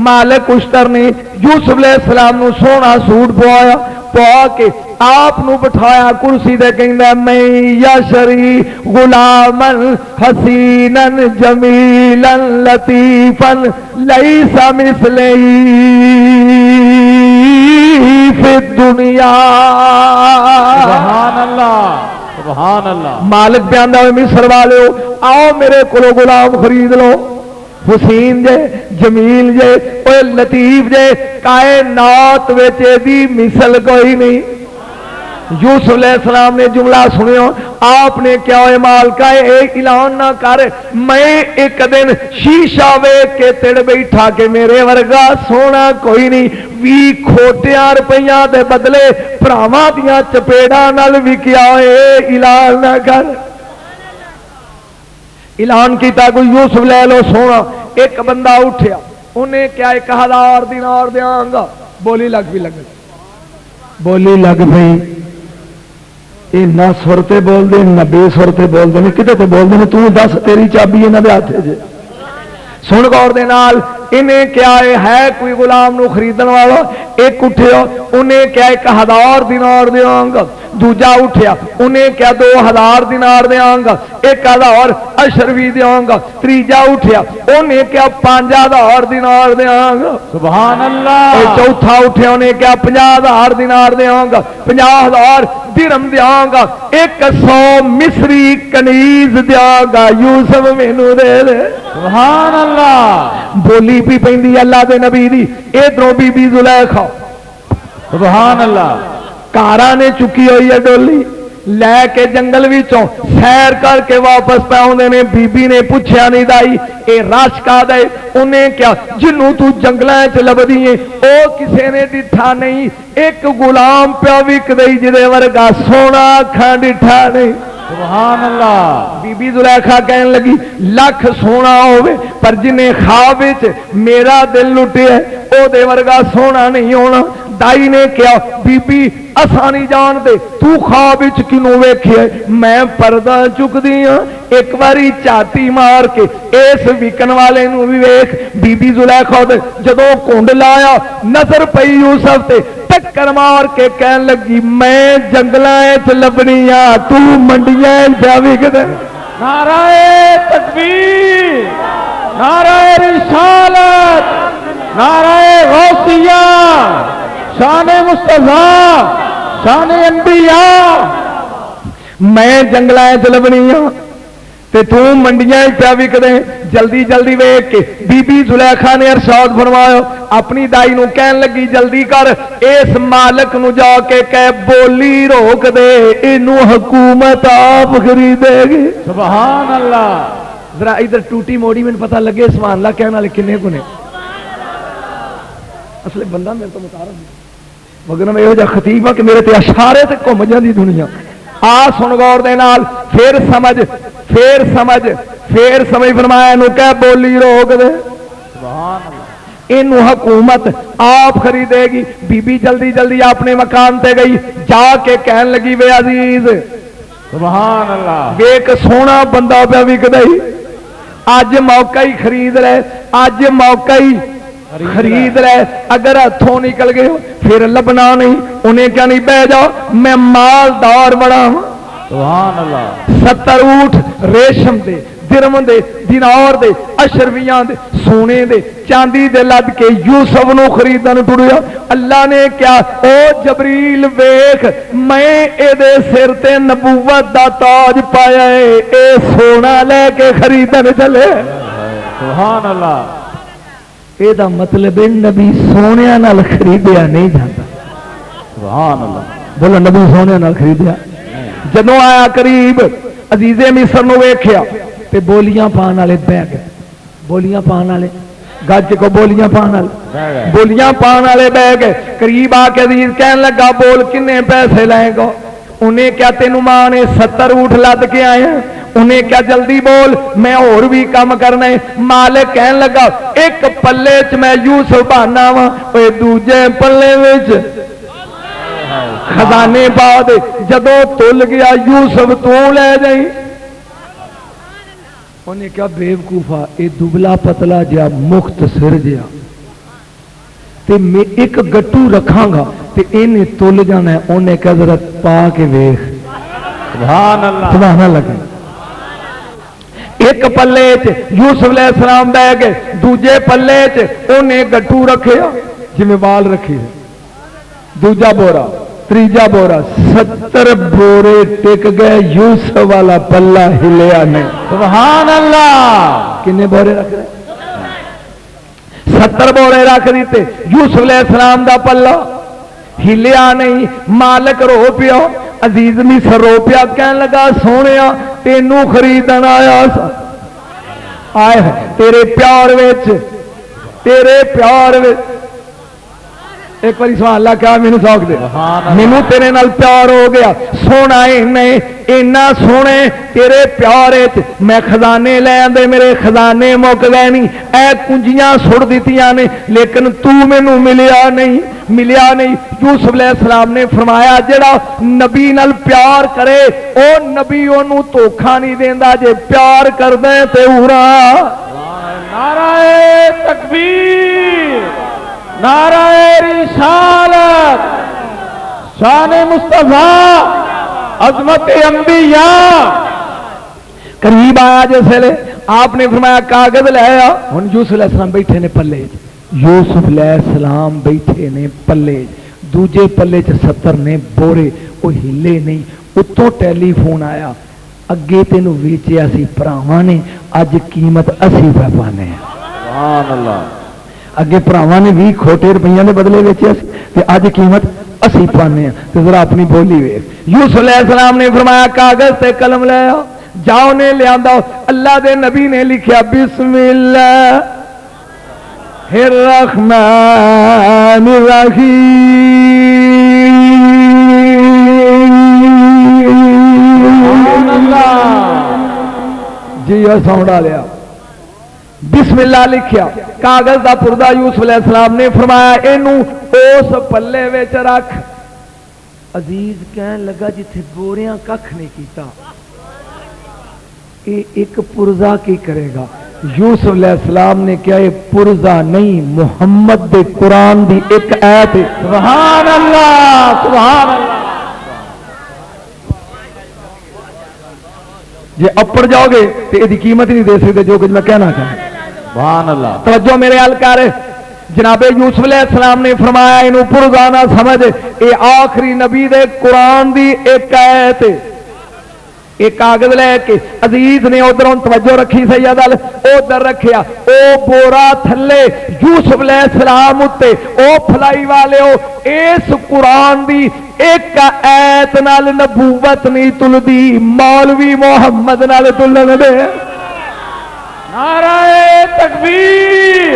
Speaker 1: مالک اشتر نے یوسف علیہ السلام نو سونا سوٹ پوایا پوا کے آپ نو بٹھایا کرسی دے کہندا میں یشری غلامن حسینن جمیلن لطیفن لیس مثلی فی الدنیا۔
Speaker 2: سبحان اللہ سبحان اللہ۔
Speaker 1: مالک بیاندا ہوئے مصر والے آؤ میرے کولو غلام خرید لو حسین جے جمیل جے اے لطیف جے کائنات وچ دی مثل کوئی نہیں۔ یوسف علیہ السلام نے جملہ سنیا آپ نے کیا ہوئے مالکا ایک اعلان نہ کر میں ایک دن شیشہ ویکھ کے تڑ بیٹھا کہ میرے ورگا سونا کوئی نہیں 20 کھوٹیاں روپیاں دے بدلے بھراواں دیاں چپیڑاں نال وکیا ہوئے اعلان نہ کر۔ اعلان کیتا کوئی یوسف لے لو سونا ایک بندہ اٹھیا انہیں کیا 1000 دینار دیاں گا بولی لگ بھی لگ بولی لگ پئی یہ نہ سرتے بول دے نہ بے سرتے بول دے کتے تے بول دے تو دس تیری چابی انہاں دے ہاتھ جے سن غور دے نال انہیں کیا ہے کوئی غلام نو خریدن والا ایک اٹھیا انہیں کیا 1000 دینار دیاں گا دوجا اٹھیا انہیں کیا 2000 دینار دیاں گا 1000 اشروی دیاں گا تیجا اٹھیا انہیں کیا 5000 دینار دیاں گا سبحان اللہ چوتھا اٹھیا انہیں کیا 50000 دینار دیاں گا 50000 درہم دیاں گا 100 مصری کنیز دیاں گا یوسف مینوں دے دے سبحان اللہ۔ بولی بھی پیندی اللہ دے نبی دی ادھروں بی بی زلیخا سبحان اللہ کارا نے چکی ہوئی ہے ڈولی لے کے جنگل وچوں سیر کر کے واپس پہ آندے نے بی بی نے پوچھیا نہیں دائی اے رش کا دے انہیں کیا جنوں تو جنگلاں وچ لبدی ہے او کسے نے ڈٹھا نہیں ایک غلام پیا وک دئی جدے ورگا سونا اکھاں ڈٹھا نہیں سبحان اللہ۔ بی بی زلیخا کہن لگی لکھ سونا ہوئے پر جنہیں خواب وچ میرا دل لٹے او دے ورگا سونا نہیں ہونا۔ دائی نے کیا بی بی آسانی جان دے تو خواب وچ کینوں ویکھے میں پردہ چک دیاں ایک باری چاٹی مار کے اس وکن والے نو بھی ویکھ بی بی زلیخا دے جدوں کونڈ لایا نظر پئی یوسف تے ٹکر مار کے کہن لگی میں جنگلاں وچ لبنیاں تو منڈیاں وچ وک دے۔
Speaker 2: نعرہ تکبیر، نعرہ رسالت، نعرہ غوثیہ، شان مصطفیٰ، شان انبیاء۔ میں جنگلاں وچ لبنیاں تے تو منڈیاں پیا وک دے جلدی جلدی ویکھ کے بی بی زلیخا نے ارشاد فرمایا اپنی دائی نو کہن لگی جلدی کر اس مالک نو جا کے کہہ بولی روک دے اینو حکومت آپ خریدے گی سبحان اللہ۔ ذرا ادھر ٹوٹی موڑی میں پتہ لگے سبحان اللہ کہنے والے کنے کنے اصل بندہ میرے تو متعارف مگر میں یہ جا خطیب ہاں کہ میرے تے اشارے تے گھوم جاندی دنیا آ سن غور دے نال پھر سمجھ فرمایا نو کہہ بولی روک دے سبحان اللہ اینو حکومت آپ خریدے گی۔ بی بی جلدی جلدی اپنے مکان تے گئی جا کے کہن لگی وے عزیز سبحان اللہ ویک سونا بندہ پہ وک دئی اج موقع ہی خرید لے اج موقع ہی خرید لے اگر ہاتھوں نکل گئے پھر لبنا نہیں انہیں کیا نہیں بہ جاؤ میں مالدار بڑا ہوں سبحان اللہ 70 اونٹ ریشم دے
Speaker 1: درم دے دینار دے اشرفیاں دے سونے دے چاندی دے لد کے یوسف نو خریدن ٹریا اللہ نے کیا او جبریل ویکھ میں اے دے سر تے نبوت دا تاج پایا ہے اے سونا لے کے خریدن چلے
Speaker 2: سبحان اللہ
Speaker 1: اے دا مطلب ہے نبی سونیا نال خریدیا نہیں جاتا
Speaker 2: سبحان اللہ
Speaker 1: بولو نبی سونے نال خریدیا جدوں آیا قریب عزیز مصر نو ویکھیا تے بولیاں پان والے بہ گئے بولیاں پان والے گج کو بولیاں پان والے بولیاں پان والے بہ گئے قریب آ کے عزیز کہن لگا بول کنے پیسے لائے گا انہیں کیا تینوں ماں نے 70 اونٹ لد کے آئے ہیں انہیں کیا جلدی بول میں اور بھی کام کرنا ہے مالک کہن لگا ایک پلے چ میں یوسف بہانا وا اے دوجے پلے وچ خزانے پا دے جدو تل گیا یوسف تو لے جائیں انہیں کیا بیوقوفا اے دبلا پتلا جا مختصر جا تے میں ایک گٹو رکھاں گا تے انہیں تل جانا ہے انہیں کیا ذرا پا کے ویخ
Speaker 2: سبحان اللہ
Speaker 1: سبحان اللہ ایک پلے یوسف علیہ السلام بہ گئے دوجے پلے انہیں گٹو رکھے جی وال رکھے دوجا بورا تیجا بورا 70 بورے ٹک گئے یوسف والا پلہ ہلیا نہیں
Speaker 2: سبحان اللہ
Speaker 1: کنے بورے رکھ رہے 70 بورے رکھ دیتے یوسف علیہ السلام دا پلہ ہلیا نہیں مالک رو پیا عزیز مصر رو پیا کہنے لگا سونیا تینوں خریدن آیا سا آئے تیرے پیار وچ تیرے پیار وچ ایک باری سبحان اللہ کیا مینوں سوک دے مینوں تیرے نال پیار ہو گیا سونا اینا سونے تیرے پیار میں خزانے لے آندے میرے خزانے مک گئے نہیں اے کنجیاں سڑ دیتیاں نے لیکن تو مینوں ملیا نہیں یوسف علیہ السلام نے فرمایا جڑا نبی نال پیار کرے او نبی اونوں دھوکھا نہیں دیندا جے پیار کردے تے اورا
Speaker 2: نعرہ تکبیر نعرہ رسالت شان مصطفیٰ عظمت انبیاء
Speaker 1: قریب آیا جیسے لے آپ نے فرمایا کاغذ لے آیا ہن یوسف علیہ السلام بیٹھے نے پلے یوسف علیہ السلام بیٹھے نے پلے دوجے پلے 70 نے بورے وہ ہلے نہیں اتوں ٹیلی فون آیا اگے تینوں ویچیا سی پراواں نے اج قیمت 80 روپے پانے ہیں
Speaker 2: سبحان اللہ
Speaker 1: اگے پراواں نے 20 کھوٹے روپیاں نے بدلے ویچیا سی تے اج قیمت 80 پانے ہیں تے ذرا اپنی بولی ویکھ یوسف علیہ السلام نے فرمایا کاغذ تے قلم لے آؤ جاؤ نے لے آندا اللہ دے نبی نے لکھیا بسم اللہ الرحمن الرحیم جی سونا لیا بسم اللہ لکھیا کاغذ دا پردہ یوسف علیہ السلام نے فرمایا اینو اس پلے وچ رکھ عزیز کہن لگا جتھے بوریاں ککھ نہیں کیتا اے ایک پرزا کی کرے گا یوسف علیہ السلام نے کیا یہ پرزا نہیں محمد دے قرآن دی ایک آیت ہے
Speaker 2: سبحان اللہ سبحان اللہ
Speaker 1: جی اپڑ جاؤ گے تو یہ قیمت نہیں دے سکتے جو کچھ میں کہنا چاہتا
Speaker 2: سبحان اللہ
Speaker 1: توجہ میرے الکار جناب یوسف علیہ السلام نے فرمایا انہوں پرزا نہ سمجھ اے آخری نبی دے قرآن دی ایک آیت ہے ایک کاغذ لے کے عزیز نے ادھروں توجہ رکھی سید ادھر رکھیا او بورا تھلے یوسف علیہ السلام اتے او پھلائی والے ہو اس قرآن دی ایک ایت نال نبوت نہیں تلدی مولوی محمد نال تلن دے
Speaker 2: نعرہ تکبیر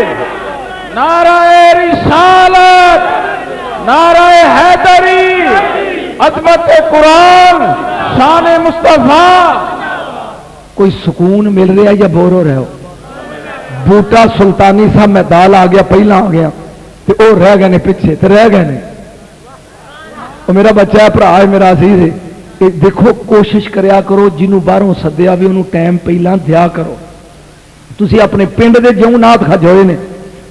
Speaker 2: نعرہ رسالت نعرہ حیدری عظمت قرآن شان مصطفیٰ
Speaker 1: کوئی سکون مل رہا یا بور ہو رہے ہو بوٹا سلطانی صاحب میں دال آ گیا پہلا آ گیا تو وہ رہ گئے نے پیچھے تو رہ گئے نے وہ میرا بچہ ہے بھرا ہے میرا عزیز ہے دیکھو کوشش کریا کرو جنہوں باہروں سدیا بھی انہوں ٹائم پہلا دیا کرو تسی اپنے پنڈ دے جوں نات کھج ہوئے نے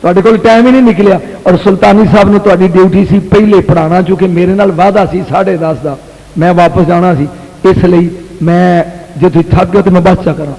Speaker 1: تواڈے کول ٹائم ہی نہیں نکلیا اور سلطانی صاحب نے تواڈی ڈیوٹی سی پہلے پڑھانا چونکہ میرے نال وعدہ سی 10:30 دا میں واپس جانا سی اس لیے میں جے تسی تھک گئے تو میں بس چا کراں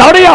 Speaker 1: ਦੌੜਿਆ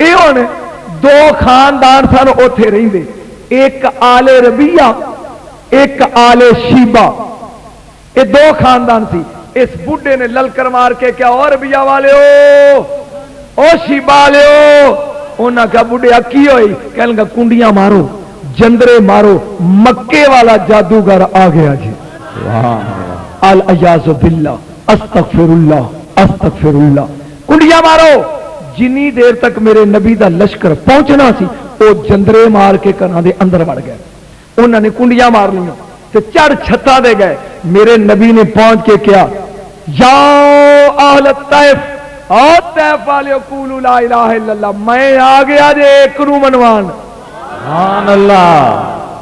Speaker 1: یہ ہن دو خاندان سن اوتھے رہندے، ایک آل ربیہ ایک آل شیبہ، یہ دو خاندان سی۔ اس بڈھے نے للکر مار کے کیا اور ربیہ والے او شیبہ والے انہاں کہا بڈھیا کی ہوئی؟ کہنے لگا کنڈیاں مارو جندرے مارو، مکے والا جادوگر آ گیا جی۔ الیاذ باللہ، استغفر اللہ استغفر اللہ۔ کنڈیاں مارو، جنی دیر تک میرے نبی دا لشکر پہنچنا سی وہ جندرے مار کے گھراں دے اندر وڑ گئے، انہوں نے کنڈیاں مار لیا تے چڑھ چھتاں دے گئے۔ میرے نبی نے پہنچ کے کیا یا اہل الطائف، او طائف والے قولوا لا الہ الا اللہ، میں آ گیا جے ایک نو منوان،
Speaker 2: سبحان اللہ،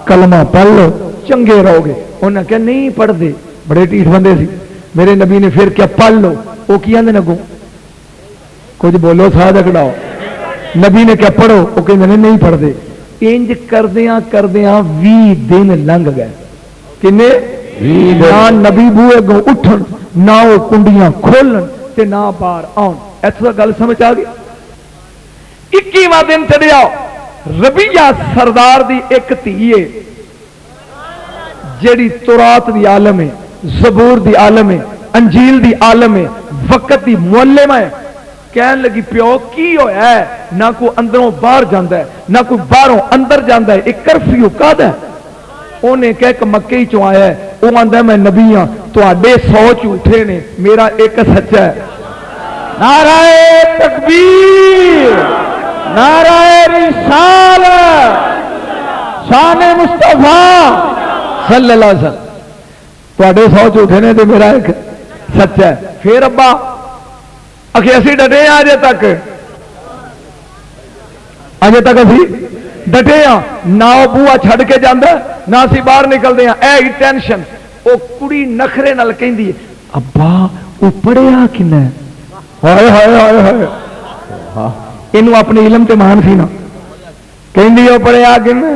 Speaker 1: کلمہ پڑھ لو چنگے رہو گے۔ انہوں نے کہا نہیں پڑھ دے، بڑے ٹھیٹ بندے سی۔ میرے نبی نے پھر کیا پڑھ لو، وہ کی آندے نگو کچھ بولو ساتھ اکڑاؤ، نبی نے کیا پڑھو، وہ کہندے نہیں پڑھ دے۔ انج کردیاں کردیاں 20 دن لنگ گئے، کنے نہ نبی بوئے گو اٹھن، نہ وہ کنڈیاں کھولن تے نہ باہر آن۔ ایسا گل سمجھ آ گئی۔ 21واں دن چڑھیا، ربیہ سردار دی ایک دھی ہے جیڑی تورات دی عالم ہے، زبور دی عالم ہے، انجیل دی عالم ہے، وقت دی معلمہ ہے۔ کہن لگی پیو کی ہویا ہے؟ نہ کوئی اندروں باہر جاندا ہے نہ کوئی باہروں اندر جاندا ہے، ایک کرفیو کد ہے؟ انہیں کہہ کہ مکے چوں آیا ہے، وہ آندا ہے میں نبی ہاں، تواڈے 100 جھوٹے نے، میرا ایک سچا ہے۔
Speaker 2: نعرہ تکبیر، نعرہ رسالت، شان مصطفیٰ
Speaker 1: صلی اللہ علیہ وسلم، تواڈے 100 جھوٹے نے تے میرا ایک سچا ہے۔ پھر ابا اکھے اسی ڈٹے ہیں، اجے تک اسی ڈٹے ہاں، نہ وہ بوا چھڈ کے جاندہ نہ اسی باہر نکلتے ہیں۔ اے ہی ٹینشن۔ وہ کڑی نخرے نال کہندی ہے ابا وہ پڑھیا کنا ہے؟ ہائے ہائے ہائے ہائے، اینو اپنے علم تے مان سی نا، کہندی وہ پڑھیا کنا،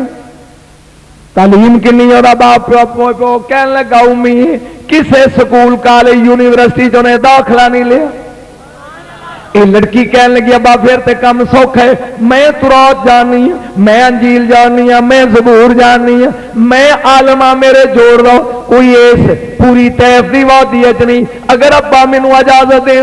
Speaker 1: تعلیم کنی اور باپ پیو کہنے لگا امی کسے سکول کالج یونیورسٹی چوں نے داخلہ نہیں لیا۔ یہ لڑکی کہنے لگی ابا پھر تے کم سوکھ ہے، میں تورات جاننی ہوں، میں انجیل جاننی ہوں، میں زبور جاننی ہوں، میں عالمہ میرے جوڑ دو، کوئی اس پوری طائف دی وادی اچ نہیں۔ اگر ابا مینوں اجازت دے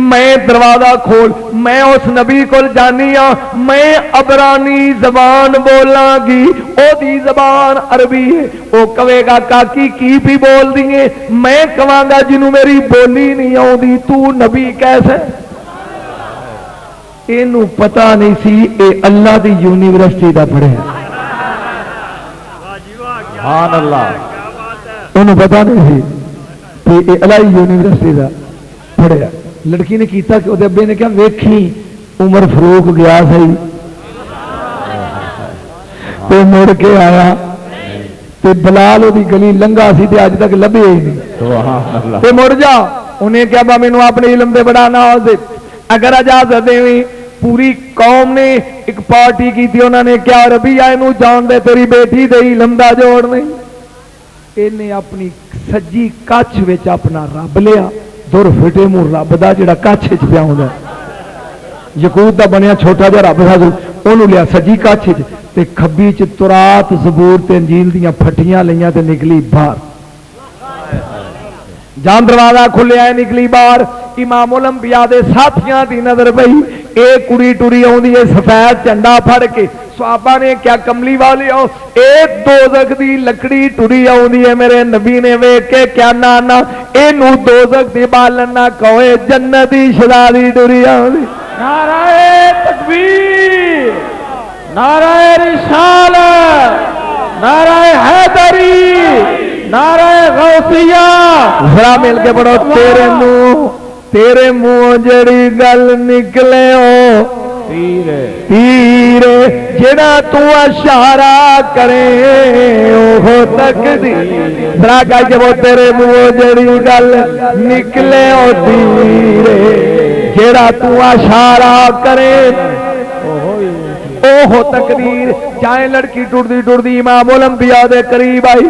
Speaker 1: میں دروازہ کھول، میں اس نبی کول جانی ہاں، میں عبرانی زبان بولاں گی، او دی زبان عربی ہے، او کہے گا کاکی کی بھی بول دیے، میں کہاں گا جنوں میری بولی نہیں آؤندی تو نبی کیسے؟ اینو پتہ نہیں سی اے اللہ دی یونیورسٹی دا پڑھیا،
Speaker 2: سبحان اللہ،
Speaker 1: انہوں پتہ نہیں سی کہ اے اللہ یونیورسٹی دا پڑھیا۔ لڑکی نے کیتا کہ وہ ابے نے کہا ویکھی عمر فاروق گیا سی تے مڑ کے آیا تے بلال دی گلی لنگا سی تے اج تک لبے ہی نہیں،
Speaker 2: سبحان اللہ،
Speaker 1: تے مڑ جا۔ انہیں کہا با مینوں اپنے علم دے بڑا ناز دے، اگر اجازت دیں۔ پوری قوم نے ایک پارٹی کی تھی، انہوں نے کیا ربیہ اینو جان دے تیری بیٹی دے علم دا جوڑ نہیں۔ انہیں اپنی سجی کچھ وچ اپنا رب لیا، دور فٹے منہ رب دا جڑا کچھ وچ پیا ہوندا یقوت دا بنیا چھوٹا جہا رب تھا، انہوں لیا سجی کچھ تے کھبی چ تورات زبور تے انجیل دیاں پھٹیاں لیاں تے نکلی باہر، جان دروازہ کھلیا ہے نکلی باہر۔ امام الانبیاء دے ساتھیاں دی نظر پئی، اے کڑی ٹری آوندی ہے سفید جھنڈا پھڑ کے، صحابہ نے کیا کملی والے ہو، ایک دوزخ دی لکڑی ٹری آوندی ہے، میرے نبی نے ویکھ کے کیا نانا اینو دوزخ دی بالن نہ کہے، جنت دی شہزادی ٹری آوندی۔
Speaker 2: نعرہ تکبیر، نعرہ رسالت، نعرہ حیدری، نعرہ غوثیہ،
Speaker 1: ذرا مل کے پڑھو، تیرے منہ جڑی گل نکلے ہو تیر جڑا تو اشارہ کرے وہ تقدیر، ذرا کہہ کے وہ تیرے منہ جڑی گل نکلے ہو تیر جڑا تو اشارہ کرے اوہ تقدیر۔ چاہے لڑکی ٹردی ٹردی امام الانبیاء دے قریب آئی،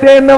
Speaker 1: 3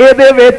Speaker 1: ਇਹਦੇ ਵਿੱਚ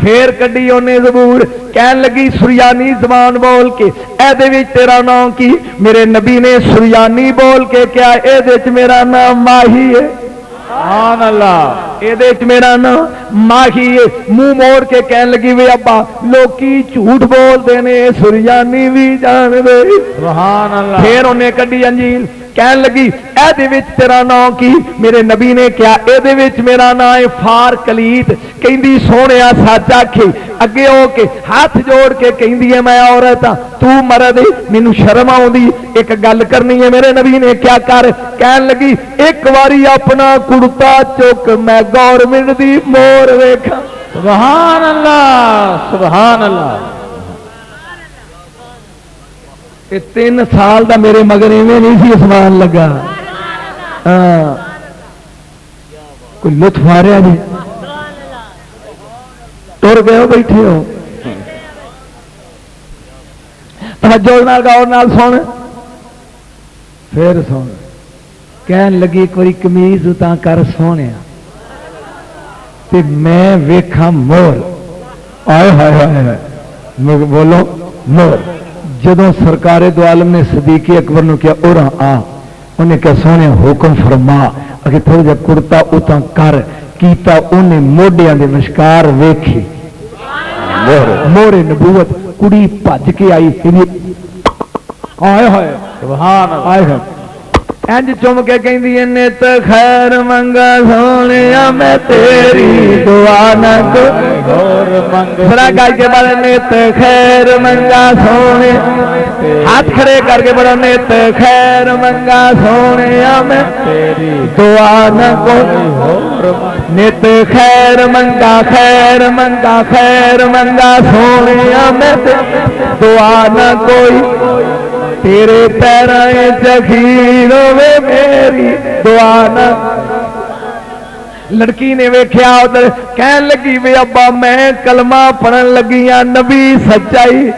Speaker 1: پھر کڈی اونے زبور کہن لگی سریانی زبان بول کے اے وچ تیرا نام کی؟ میرے نبی نے سریانی بول کے کیا اے دے وچ میرا نام ماہی ہے،
Speaker 2: سبحان اللہ،
Speaker 1: اے دے وچ میرا نام ماہی ہے۔ منہ موڑ کے کہن لگی وے ابا لوکی جھوٹ بول دے نے سریانی بھی جان دے۔
Speaker 2: سبحان اللہ،
Speaker 1: پھر انہیں کڈی انجیل کہن لگی اے دے وچ تیرا نام کی؟ میرے نبی نے کیا اے دے وچ میرا نام ہے فار کلیت۔ کہندی سونیا سچ آکھے، اگے ہو کے ہاتھ جوڑ کے کہندی ہے میں عورت ہاں تو مرد ہے، مینوں شرم آوندی ایک گل کرنی ہے۔ میرے نبی نے کیا کر؟ کہن لگی ایک واری اپنا کرتا چک میں گورنمنٹ دی مور ویکھاں۔
Speaker 2: سبحان اللہ، سبحان اللہ،
Speaker 1: 3 سال دا میرے مگر ایویں نہیں سی اسمان لگا۔ ہاں کوئی لطف آ رہا جی؟ ٹر گئے ہو بیٹھے ہو؟ توجہ نال غور نال سن، پھر سن۔ کہن لگی ایک باری قمیض اتاں کر سونے تے میں ویکھاں مور۔ آئے ہائے ہائے بولو مور۔ جدوں سرکار دو عالم نے صدیق اکبر نو کیا اوراں آ، انہیں کیا سونے حکم فرما اگے تھوڑا جا کرتا اتاں کر کیتا، انہیں موڈیاں دے مشکار ویکھی مورے نبوت۔ کڑی بھج کے آئی، آئے ہائے
Speaker 2: سبحان اللہ،
Speaker 1: آئے ہائے انج چم کے کہندی ہے نت خیر منگا سونیا میں تیری دعا نہ
Speaker 2: اور منگ
Speaker 1: ذرا گائی کے بعد نت خیر منگا سونے، ہاتھ کھڑے کر کے بڑا نت خیر منگا سونیا میں
Speaker 2: تیری
Speaker 1: دعا نہ کوئی، نت خیر منگا خیر منگا خیر منگا سونیا میں دعا نہ کوئی، تیرے پیرائیں جخیر ہوئے میری دعا نہ۔ لڑکی نے ویکھیا ادھر کہن لگی وے ابا میں کلمہ پڑھن لگی ہاں، نبی سچائی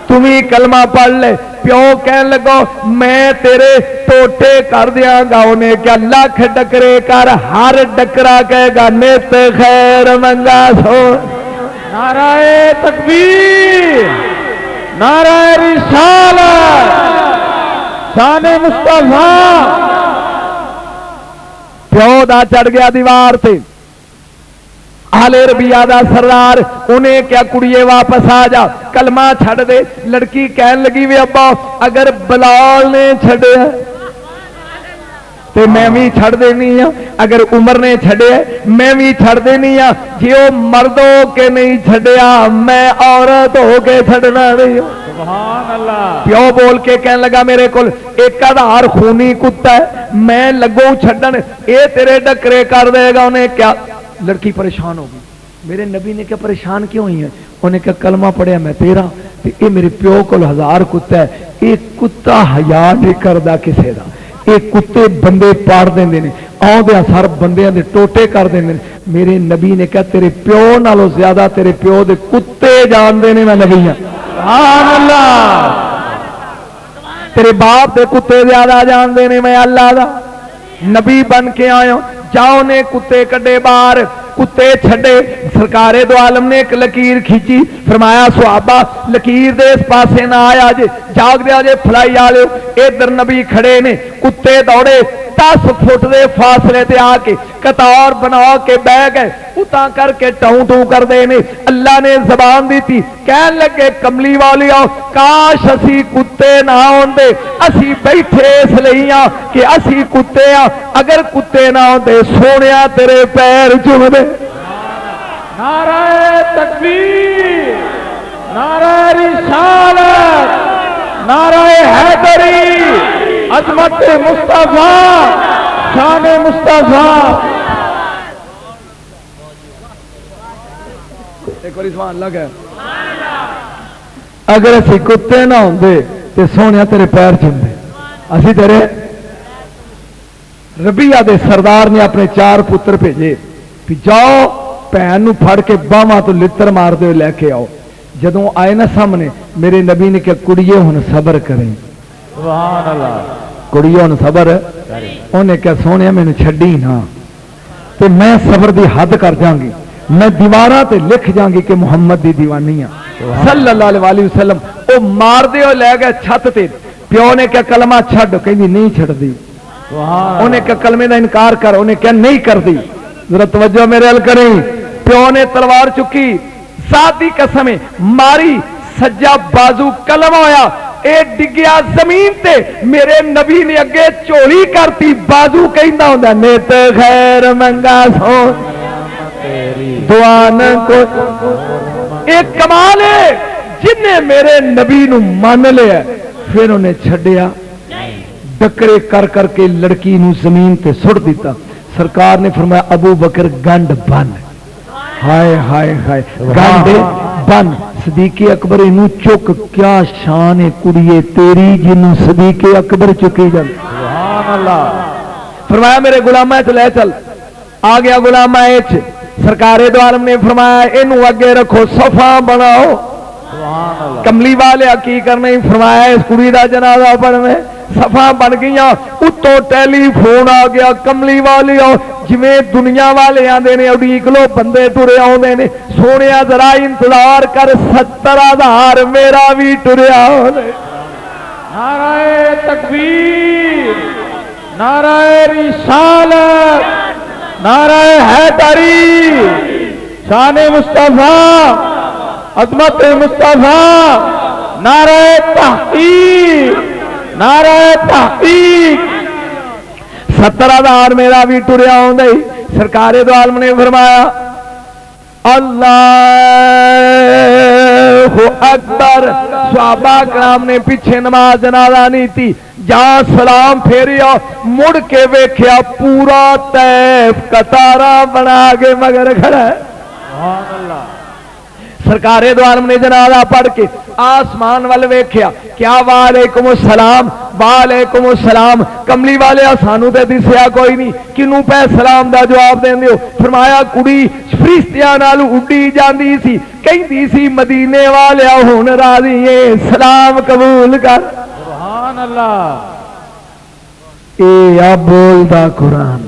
Speaker 1: تمہیں کلمہ پڑھ لے۔ پیو کہن لگو میں تیرے ٹوٹے کر دیاں گا، انہیں کیا لاکھ ڈکرے کر، ہر ڈکرا کہے گا نت خیر منگا سو۔
Speaker 2: نعرہ تکبیر، نعرہ رسالت، شان مصطفیٰ۔ پیو دا چڑھ گیا دیوار تے، اہل ربیہ دا سردار، انہیں کیا کڑیے واپس آ جا کلمہ چھڑ دے۔ لڑکی کہن لگی وے ابا اگر بلال نے چھڑیا تے میں بھی چھڑ دینی ہاں، اگر عمر نے چھڑیا میں بھی چھڑ دینی ہاں، جی وہ مرد ہو کے نہیں چھڑیا میں عورت ہو کے چھڑنا نہیں ہوں۔ سبحان اللہ،
Speaker 1: پیو بول کے کہنے لگا میرے کول ایک آدھار خونی کتا ہے، میں لگوں چھڑن اے تیرے ڈکرے کر دے گا۔ انہیں کیا لڑکی پریشان ہوگی، میرے نبی نے کیا پریشان کیوں ہوئی ہے؟ انہیں کیا کلمہ پڑھیا میں تیرا تے اے میرے پیو کول 1000 کتا ہے، اے کتا حیا نہیں کردا کسے دا، اے کتے بندے پاڑ دیندے نے، آؤندے سر بندیاں دے ٹوٹے کر دیندے نے۔ میرے نبی نے کہا تیرے پیو نالوں زیادہ تیرے پیو دے کتے جان دے نے میں نبی ہاں۔
Speaker 2: سبحان اللہ،
Speaker 1: تیرے باپ دے کتے زیادہ جان دے نے میں اللہ دا نبی بن کے آیا۔ جاؤ نے کتے کڈے باہر، کتے چھڑے۔ سرکار دو عالم نے ایک لکیر کھینچی، فرمایا صحابہ لکیر دے اس پاسے نہ آیا جے، جاگ دیا جے فلائی آلے۔ ادھر نبی کھڑے نے، کتے دوڑے 10 فٹ دے فاصلے تے آ کے قطار بنا کے بہ گئے، اتاں کر کے ٹوں ٹوں کر دے نے۔ اللہ نے زبان دی تھی، کہن لگے کملی والی آؤ کاش اسی کتے نہ ہوندے، اسی بیٹھے اس لیے ہاں کہ اسی کتے ہاں، اگر کتے نہ ہوندے سونیا تیرے پیر چوم دے۔
Speaker 2: نعرہ تکبیر، نعرہ رسالت، نعرہ حیدری، عظمت مصطفیٰ، شان مصطفیٰ۔
Speaker 1: ایک بار سبحان اللہ ہے، اگر اسی کتے نہ ہوندے تے سونیا تیرے پیر چومدے۔ اسی تیرے ربیہ دے سردار نے اپنے 4 پتر بھیجے کہ جاؤ بھین نو پھڑ کے باواں تو لتر مار دے لے کے آؤ۔ جدوں آئے نا سامنے میرے نبی نے کہ کڑیے ہن صبر کریں۔
Speaker 2: سبحان اللہ،
Speaker 1: کڑیے ہن صبر، انہیں کہا سونیا مینوں چھڈی نا تے میں صبر دی حد کر جاں گی، میں دیواراں تے لکھ جاں گی کہ محمد دی دیوانی ہاں صلی اللہ علیہ وسلم. او مار دے او لے گئے چھت تے. پیو نے کہا کلمہ چھڈ, کہندی نہیں چھڈ دی. انہیں کہا کلمے دا انکار کر, انہیں کہا نہیں کر دی. ذرا توجہ میرے ال کریں. پیو نے تلوار چکی, ذات دی قسم ماری, سجا بازو کلم ہویا, اے ڈگیا زمین تے. میرے نبی نے اگے چولی کرتی, بازو کہندا ہوندا نیت خیر منگا سو دعا نہ کو. ایک کمال ہے جن نے میرے نبی نو مان لیا پھر انہیں چھڈیا, ڈکرے کر کر کے لڑکی نو زمین تے سٹ دیتا. سرکار نے فرمایا ابو بکر گنڈ بن. ہائے ہائے ہائے گنڈ بن. صدیق اکبر انو چک, کیا شان ہے کڑیے تیری جنوں صدیق اکبر چکی جان. سبحان اللہ. فرمایا میرے غلامہ چ لے چل. آ گیا غلامہ اچ. سرکار دو عالم نے فرمایا اینو اگے رکھو, صفا بناؤ. کملی والے کی کرنے, فرمایا اس کڑی دا جنازہ پڑھنے. صفا بن گیا, اتو ٹیلی فون آ گیا, کملی والے آؤ. جویں دنیا والے آندے نے اڈیک لو بندے ٹرے آندے نے, سونے ذرا انتظار کر 70,000 میرا بھی ٹریا ہونے.
Speaker 2: نعرہ تکبیر, نعرہ رسالت, نعرہ حیدری, شان مصطفیٰ, عظمت مصطفیٰ, نعرہ تحقیق, نعرہ تحقیق.
Speaker 1: 70,000 میرا بھی ٹریا ہوں. سرکار دو عالم نے فرمایا اللہ اکبر. صحابہ کرام نے پیچھے نماز جنازہ نہیں تھی, جہاں سلام پھیریا مڑ کے ویکھیا پورا طیف قطارہ بنا کے مگر کھڑا ہے.
Speaker 2: سبحان اللہ.
Speaker 1: سرکار دو عالم نے جنازہ پڑھ کے آسمان وال ویکھیا, کیا وعلیکم السلام وعلیکم السلام. کملی والے سانو تے دسیا کوئی نہیں, کنوں پہ سلام دا جواب دین دیو. فرمایا کڑی فرشتیاں نال اڈی جاندی سی, کہندی سی مدینے والے ہن راضی اے, سلام قبول کر.
Speaker 2: سبحان اللہ.
Speaker 1: اے آ بولدا قرآن.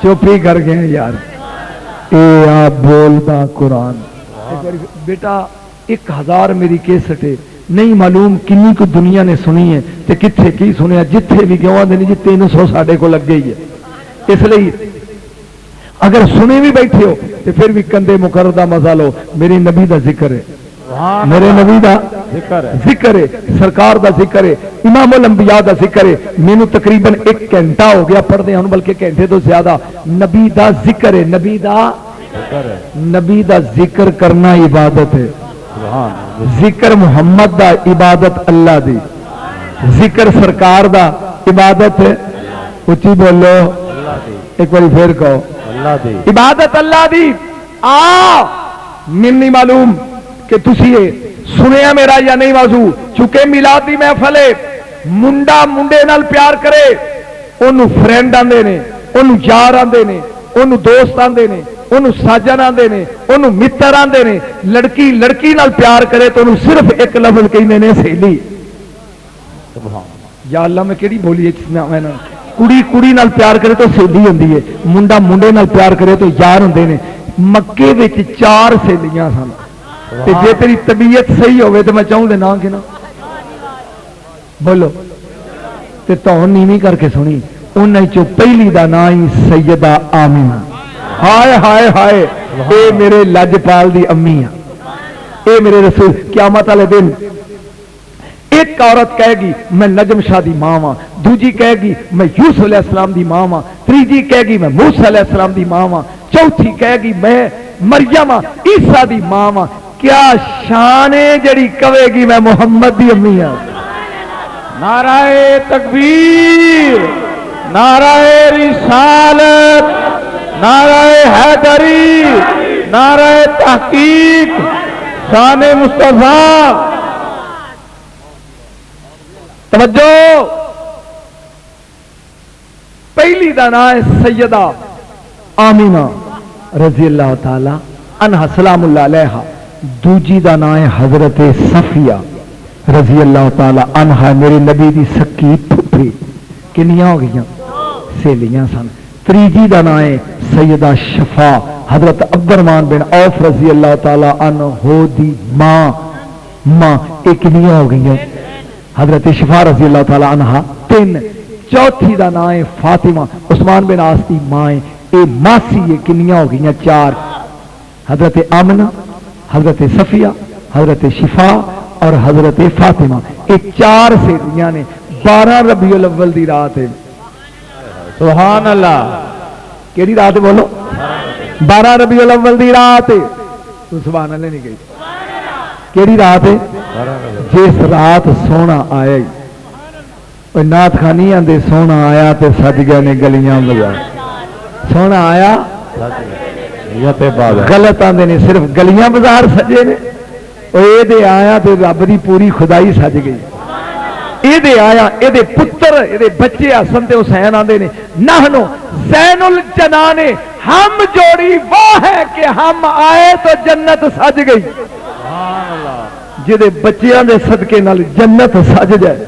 Speaker 1: چوپی کر گئے یار. اے آ بولدا قرآن. بیٹا 1000 میری کیسٹ ہے, نہیں معلوم کنی کو دنیا نے سنی ہے تے کتھے کی سنیا, جتھے بھی گواں دے جی 300 ساڈے کو لگ گئی ہے. اس لیے اگر سنے بھی بیٹھے ہو تے پھر بھی کندے مقرر دا مزہ لو. میری نبی دا ذکر ہے, میرے نبی دا ذکر ہے, سرکار دا ذکر ہے, امام الانبیاء دا ذکر ہے. مینوں تقریباً 1 گھنٹہ ہو گیا پڑھدے ہن, بلکہ گھنٹے تو زیادہ. نبی دا ذکر ہے, نبی دا ذکر کرنا عبادت ہے. ذکر محمد دا عبادت اللہ دی, ذکر سرکار دا عبادت ہے. اچھی بولو, ایک بار پھر کہو عبادت اللہ دی. من نہیں معلوم کہ تسی سنیا میرا یا نہیں موضوع, چونکہ میلاد دی محفل ہے. منڈا منڈے نال پیار کرے, انہوں فرینڈ آندے نے, انہوں یار آندے نے, انہوں دوست آندے نے, انہوں ساجن آندے نے, انہوں متر آندے نے. لڑکی لڑکی نال پیار کرے تو انہوں صرف ایک لفظ کہندے نے سہیلی. یا اللہ میں کیڑی بولی ہے. کڑی کڑی نال پیار کرے تو سہیلی ہوندی ہے, منڈا منڈے نال پیار کرے تو یار ہوندے نے. مکے وچ 4 سہیلیاں سن, تے جے تیری طبیعت صحیح ہوے تو میں چاہوں دے نا کہ نا بولو تے تو نیویں کر کے سنی. انہاں چوں پہلی دا نام ہی سیدہ آمینہ. ہائے ہائے ہائے, اے میرے لجپال دی امی ہے, اے میرے رسول. قیامت والے دن ایک عورت کہے گی میں نجم شاہ دی ماں ہاں, دوجی کہے گی میں یوسف علیہ السلام دی ماں ہاں, تیجی کہے گی میں موسیٰ علیہ السلام دی ماں ہاں, چوتھی کہے گی میں مریم عیسیٰ دی ماں ہاں. کیا شان ہے جڑی کہے گی میں محمد دی امی ہاں.
Speaker 2: نعرہ تکبیر, نعرہ رسالت, نعرہ حیدری, نعرہ تحقیق, شان مصطفیٰ. توجہ, پہلی دا نام ہے سیدہ آمینہ رضی اللہ تعالی عنہا سلام اللہ علیہا. دوجی دا نام ہے حضرت صفیہ رضی اللہ تعالی عنہا, میرے نبی دی سکی پھپھی. کنیاں ہو گئیاں؟ سہیلیاں سن. تریجی دا نام ہے سیدہ شفا
Speaker 1: حضرت عبدالرحمن بن عوف رضی اللہ تعالی عنہ دی ماں ایک کنیاں ہو گئی ہیں؟ حضرت شفا رضی اللہ تعالی عنہ 3، چوتھی دا نام ہے فاطمہ، عثمان بن عاص دی ماں ہے، اے ماسی ہے، کنیاں ہو گئی ہیں 4، حضرت آمنہ، حضرت صفیہ، حضرت شفا اور حضرت فاطمہ، یہ 4 سہیلیاں نے۔ 12 ربیع الاول دی رات ہے،
Speaker 2: سبحان اللہ،
Speaker 1: کیڑی رات ہے بولو؟ 12 ربیع الاول دی رات ہے، تو سبحان اللہ نہیں گئی، کیڑی رات ہے؟ جس رات سونا آیا ہی نات خانی آندے سونا آیا تے سج گئے نے گلیاں بازار، سونا آیا غلط آندے نے صرف گلیاں بازار سجے نے، اے دے آیا تے رب دی پوری خدائی سج گئی، اے دے آیا اے دے پتر اے دے بچے حسن تے حسین آندے نے نحنو زین الجنان، ہم جوڑی وہ ہے کہ ہم آئے تو جنت سج گئی، جدے بچیاں دے صدقے نال جنت سج جائے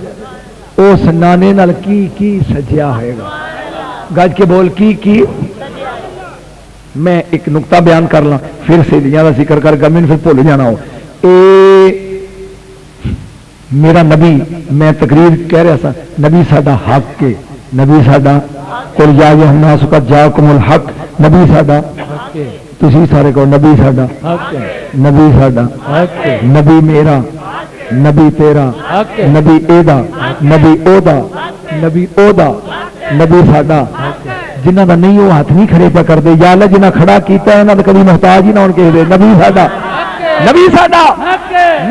Speaker 1: اس نانے نال کی سجیا ہوئے گا، گج کے بول کی۔ میں ایک نقطہ بیان کر لاں پھر سہیلیاں کا ذکر کر گا، میں پھر بھول جانا ہو۔ میرا نبی، میں تقریر کہہ رہا سا، نبی ساڈا حق کے، نبی ساڈا قل یا ایھا الناس قد جاءکم الحق، نبی ساڈا، تسی سارے کو نبی ساڈا، نبی ساڈا، نبی میرا، نبی تیرا، نبی ایدا، نبی اودا، نبی اودا، نبی ساڈا، جنہ دا نہیں وہ ہاتھ نہیں کھڑے پہ کر دے، یا اللہ جنہ کھڑا کیتا ہے انہاں دا کبھی محتاج ہی نہ ہون کے دے، نبی ساڈا، نبی ساڈا،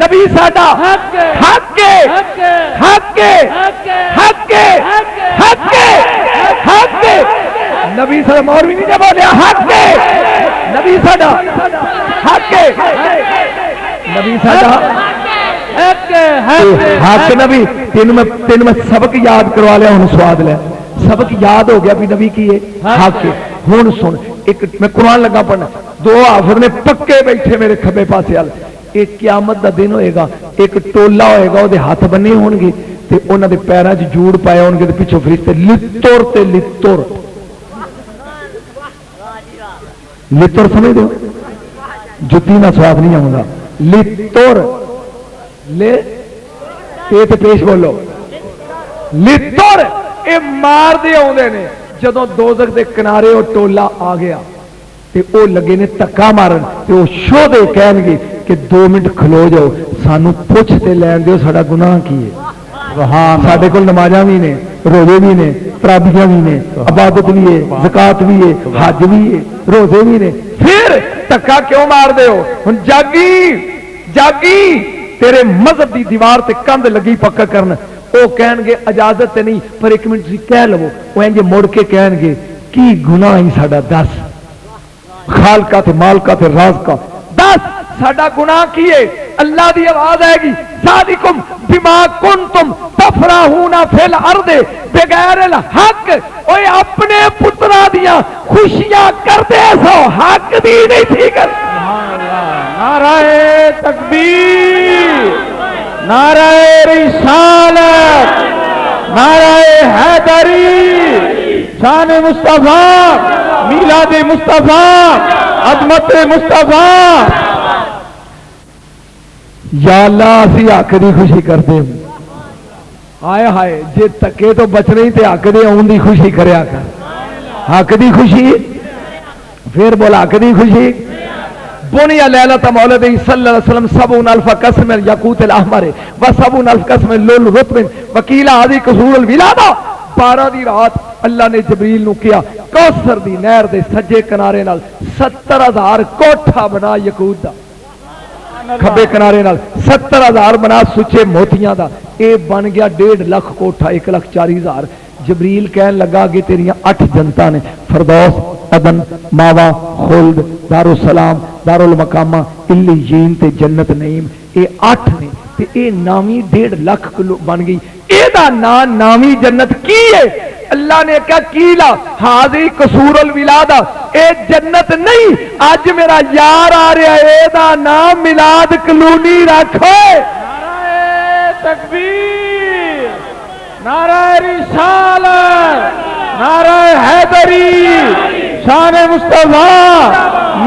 Speaker 1: نبی ساڈا، حق کے، حق کے، حق کے، حق کے، حق کے، نبی ساڈا، مولوی نہیں جب بولیا حق کے، نبی ساڈا، حق کے، نبی ساڈا، حق نبی۔ تین میں سبق یاد کروا لیا، ہوں سواد لیا، سبق یاد ہو گیا بھی نبی کی ہے حق ہے۔ ہوں سن، ایک میں قرآن لگا پڑھنا، 2 حافظ نے پکے بیٹھے میرے کھبے پاسے وال، ایک قیامت دا دن ہوئے گا، ایک ٹولا ہوئے گا، وہ ہاتھ بنے ہون گے تے انہاں دے پیراں 'چ جوڑ پائے ہون گے تے پیچھے فرشتے لتر تے لتر، لتر سمجھ دو جتی نہ سواد نہیں آؤں گا، لتر لے تے پیش بولو، لتر اے مار دے آوندے نے۔ جدوں دوزخ دے کنارے او ٹولا آ گیا تے او لگے نے تکا مارن تے او شو دے کہن گے کہ 2 منٹ کھلو جاؤ، سانو پوچھ تے لین دیو ساڈا گناہ کی ہے۔ ساڈے کول نمازاں بھی نے، روزے بھی نے، تراویحاں بھی نے، عبادت بھی ہے، زکات بھی ہے، حج بھی ہے، روزے بھی نے، پھر تکا کیوں مار دے ہو؟ ہن جاگی جاگی، تیرے مذہب دی دیوار تے کندھ لگی پکا کرن، او کہن گے اجازت تے نہیں، پر 1 منٹ تسی کہہ لو، او انجے مڑ کے کہن گے کی گناہ ہی ساڈا دس، خالقہ تے مالکہ تے رازقہ دس ساڈا گناہ کیے؟ اللہ دی آواز آئے گی ذالکم بما کنتم تفرحون فی الارض بغیر الحق، اوے اپنے پترا دیاں خوشیاں کردے سو حق دی نہیں تھی کر۔
Speaker 2: نعرہ تکبیر، نعرہ رسالت، نعرہ حیدری، شان مصطفیٰ، میلاد مصطفیٰ، عظمت مصطفیٰ۔
Speaker 1: یا اللہ اسی حق دی خوشی کرتے ہیں، آئے ہائے جے تکے تو بچ نہیں تے حق دے اون دی خوشی کریا کر، حق دی خوشی، پھر بولا حق دی خوشی۔ بنی لیلۃ مولدہ صلی اللہ علیہ وسلم 70,000 قسم یاقوت الاحمر و 70,000 قسم لؤلؤ رطب وکیل هذه قصور الولادہ۔ 12 دی رات اللہ نے جبریل نو کیا کوثر دی نہر دے سجے کنارے نال 70,000 کوٹھا بنا یاقوت دا، کھبے کنارے نال 70,000 بنا سچے موتیاں دا، اے بن گیا 1.5 لاکھ کوٹھا، 1,40,000۔ جبریل کہن لگا کہ تیریاں 8 جنتاں نے، فردوس، عدن، ماوا، خلد، دارالسلام، دارالمقامہ، علیین تے جنت نعیم، اے 8 نے تے اے نامی 1.5 لاکھ بن گئی۔ اے دا نامی جنت کی ہے؟ اللہ نے کہا کیلا حاضی قصور الولادہ، اے جنت نہیں، آج میرا یار آ رہا ہے، اے دا نام میلاد کلونی رکھو۔
Speaker 2: نعرہ تکبیر، نعرہ رسالت، نعرہ حیدری، شان مصطفیٰ،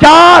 Speaker 1: 4।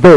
Speaker 1: 2।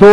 Speaker 1: 2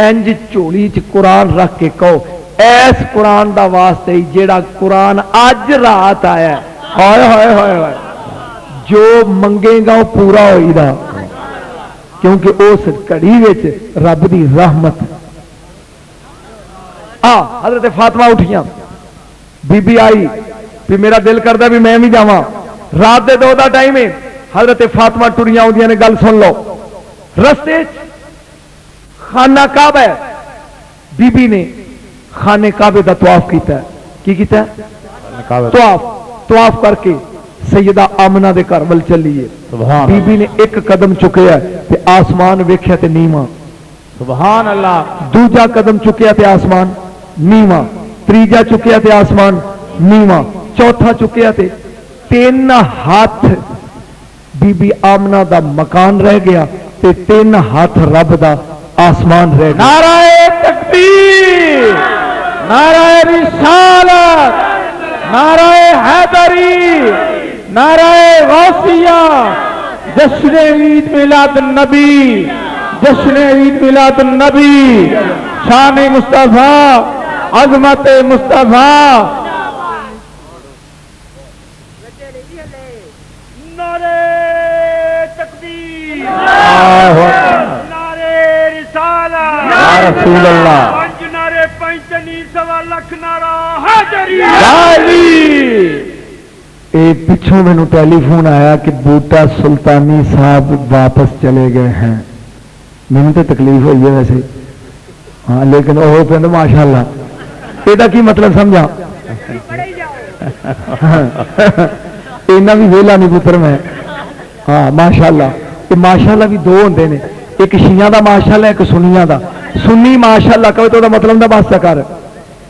Speaker 1: انج جھولی چ قرآن رکھ کے کہو ایس قرآن دا واسطے ہی جیڑا قرآن اج رات آیا ہے، ہائے ہائے ہائے ہائے، جو منگے گا وہ پورا ہوئی دا، کیونکہ اس کڑی وچ رب دی رحمت۔ حضرت فاطمہ اٹھیاں، بی بی آئی بھی میرا دل کرتا بھی میں بھی جاواں، رات دے 2 دا ٹائم ہے، حضرت فاطمہ ٹریاں آدیاں نے، گل سن لو، رستے خانہ کعبہ ہے، بی بی نے خانے کعبے دا طواف کیتا ہے، کی کیتا ہے؟ طواف کر کے سیدہ آمنہ دے گھر ول چلیے، بی بی نے ایک قدم چکیا تے آسمان ویکھیا تے نیواں،
Speaker 2: سبحان اللہ،
Speaker 1: دوجا قدم چکیا تے آسمان نیواں، تیجا چکیا تے آسمان نیواں، چوتھا چکیا تے 3 ہاتھ بی بی آمنہ دا مکان رہ گیا تے 3 ہاتھ رب دا آسمان رہ گیا۔
Speaker 2: نعرہ تکبیر، نعرہ رسالت، نعرہ حیدری، نعرہ غوثیہ، جشن عید میلاد النبی، جشن عید میلاد النبی، شان مصطفیٰ، عظمت مصطفیٰ۔
Speaker 3: نعرہ تکبیر، نعرہ رسالت،
Speaker 2: یا رسول اللہ،
Speaker 3: 5 نعرے 5 سوا لکھ نعرہ حیدری۔
Speaker 1: اے پچھوں میں ٹیلی فون آیا کہ بوٹا سلطانی صاحب واپس چلے گئے ہیں، مجھے تو تکلیف ہوئی ہے ویسے، ہاں لیکن وہ کہ ماشاء اللہ، یہ کی مطلب سمجھا، اینا بھی ویلا نہیں پتر میں، ہاں ماشاء اللہ، ماشاء اللہ بھی 2 ہوندے نے، ایک شیعہ دا ماشاء اللہ، ایک سنیاں دا، سنی ماشاء اللہ کہو تو مطلب دا بس کر،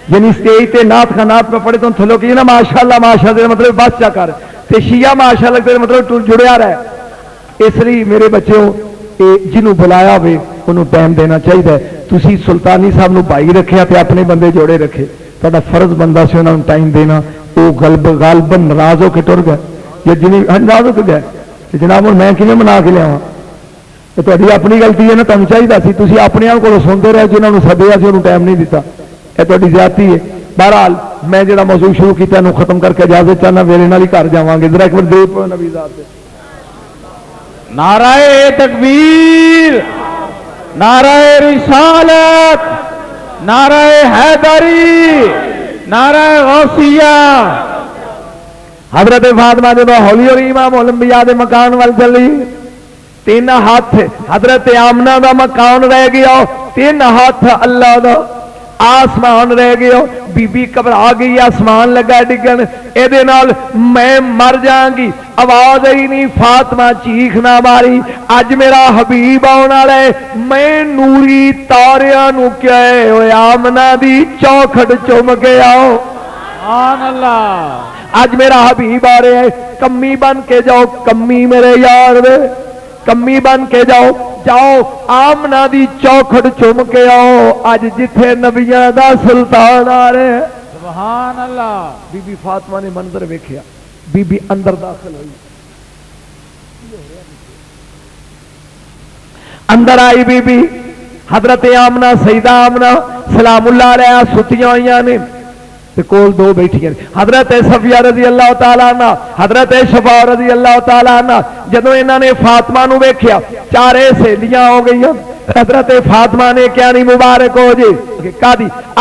Speaker 1: یعنی اسٹیج تے نعت خانات پہ پڑھے تو تھلو کہ نا ماشاء اللہ ماشاء اللہ مطلب بس چا کر، تے شیعہ ماشاء اللہ تے مطلب جڑیا رہے۔ اس لیے میرے بچوں جنہوں بلایا ہوئے انہوں ٹائم دینا چاہیے، تسی سلطانی صاحب نو بھائی رکھیا تے اپنے بندے جوڑے رکھے، تہاڈا فرض بندہ سی انہوں ٹائم دینا، وہ غالباً ناراض ہو کے ٹر گئے یا جنہیں ناراض ہو کے گئے، جناب ہوں میں کیویں منا کے لیا، تو تہاڈی اپنی غلطی ہے نا، تمہیں چاہیے سی تسی اپنے کو سنتے رہے، جنہوں نے سدیا سی انہوں ٹائم نہیں دیتا، یہ تہاڈی زیادتی ہے۔ بہرحال میں جڑا موضوع شروع کیتا انہوں ختم کر کے اجازت چاہنا، میرے نال ہی گھر جاواں گے، ذرا ایک بار درود پڑھو نبی ذات تے۔
Speaker 2: نعرہ تکبیر، نعرہ رسالت، نعرہ حیدری، نعرہ غوثیہ۔
Speaker 1: حضرت فاطمہ جب ہولی ہولی امام الانبیاء دے مکان وال چلی، 3 ہاتھ حضرت آمنہ دا مکان رہ گیا، 3 ہاتھ اللہ دا آسمان رہ گیا، بی بی گھبرا گئی، آسمان لگا ڈگن، اے نال میں مر جاؤں گی، آواز ہی نہیں، فاطمہ چیخ نہ ماری، اج میرا حبیب آن والا ہے، میں نوری تاریاں نو کہے ہوئے آمنہ دی چوکھٹ چوم کے آؤ،
Speaker 2: سبحان اللہ،
Speaker 1: اج میرا حبیب آ رہے ہیں، کمی بن کے جاؤ، کمی میرے یار دے، کمی بن کے جاؤ، جاؤ آمنہ دی چوکھٹ چوم کے آؤ، اج جتھے نبیاں دا سلطان آ رہے ہیں۔
Speaker 2: سبحان اللہ،
Speaker 1: بی بی فاطمہ نے منظر ویکھیا، بی بی اندر داخل ہوئی، اندر آئی بی بی حضرت آمنہ سیدہ آمنہ سلام اللہ علیہ ستیاں ہوئیاں نے، کول 2 بیٹھیاں، حضرت صفیہ رضی اللہ تعالیٰ عنہ، حضرت شفاء رضی اللہ تعالیٰ عنہ۔ جدوں انہوں نے فاطمہ نو ویکھیا، 4 سہیلیاں ہو گئی، حضرت فاطمہ نے کیا نہیں مبارک ہو جی کہا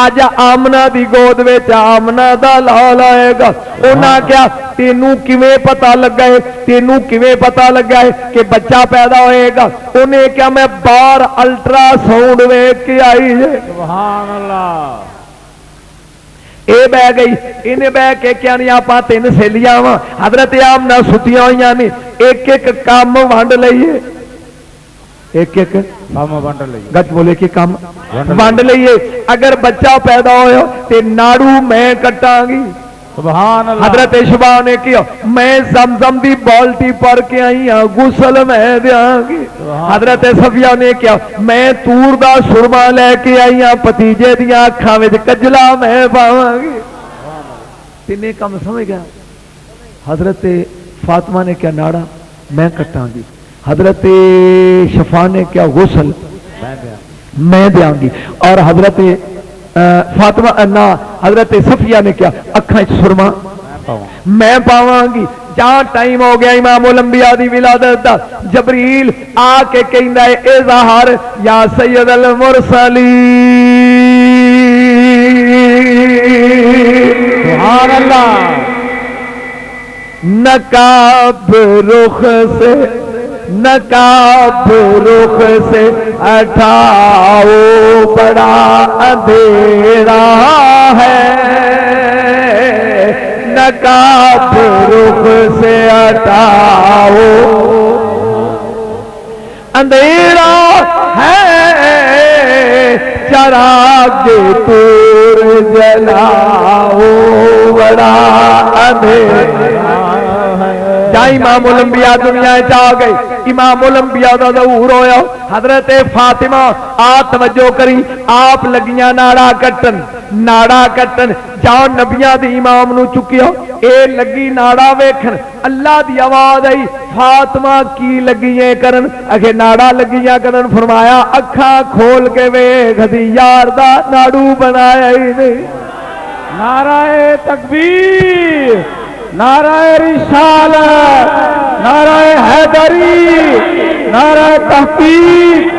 Speaker 1: اج آمنہ دی گود وچ آمنہ دا لال آئے گا، انہاں کیا تینوں کیویں پتہ لگا ہے، تینوں کیویں پتہ لگا ہے کہ بچہ پیدا ہوئے گا؟ انہیں کیا میں باہر الٹرا ساؤنڈ ویکھ کے آئی ہے۔
Speaker 2: سبحان اللہ،
Speaker 1: اے بہ گئی، انہیں بہ کے کیا نہیں آپ 3 سہیلیاں وا، حضرت آمنہ ستیاں ہوئیاں نے، ایک ایک کام ونڈ لئیے، ایک ایک
Speaker 2: کام ونڈ لئیے،
Speaker 1: گچ بولے کہ کام ونڈ لئیے، اگر بچہ پیدا ہویا تے ناڑو میں کٹاں گی۔
Speaker 2: سبحان اللہ،
Speaker 1: حضرت شفاء نے کیا میں زمزم دی بالٹی پر کے آئی ہاں، غسل میں دیاں گی۔ حضرت صفیہ نے کیا میں تور دا سرما لے کے آئی ہاں، پتیجے دیاں اکھاں وچ کجلا میں پاواں گی۔ تینے کم سمجھ گیا؟ حضرت فاطمہ نے کیا ناڑا میں کٹاں گی، حضرت شفاء نے کیا غسل، میں دیاں گی. اور حضرت فاطمہ حضرت صفیہ نے کیا اکھاں سرما میں پاواں گی. جہاں ٹائم ہو گیا امام الانبیاء دی ولادت دا جبریل آ کے کہندا ہے اے ظاہر یا سید المرسلین
Speaker 2: سبحان اللہ.
Speaker 1: نقاب رخ سے ہٹاؤ بڑا اندھیرا ہے. نقاب رخ سے ہٹاؤ اندھیرا ہے. چراغ طور جلاؤ بڑا اندھیرا ہے. جا امام الانبیاء دنیا چاہ گئے. امام الانبیاء دا ظہور ہویا. حضرت فاطمہ آ توجہ کری آپ لگیاں ناڑا کٹن جان نبیاں دی امام نو چکیا اے لگی ناڑا ویکھن. اللہ دی آواز آئی فاطمہ کی لگیاں کرن اگے ناڑا لگیاں کرن. فرمایا اکھاں کھول کے ویکھ دی یار دا ناڑو بنایا ہی نہیں.
Speaker 2: نعرہ تکبیر، نعرہ رسالت، نعرہ حیدری، نعرہ تحقیق،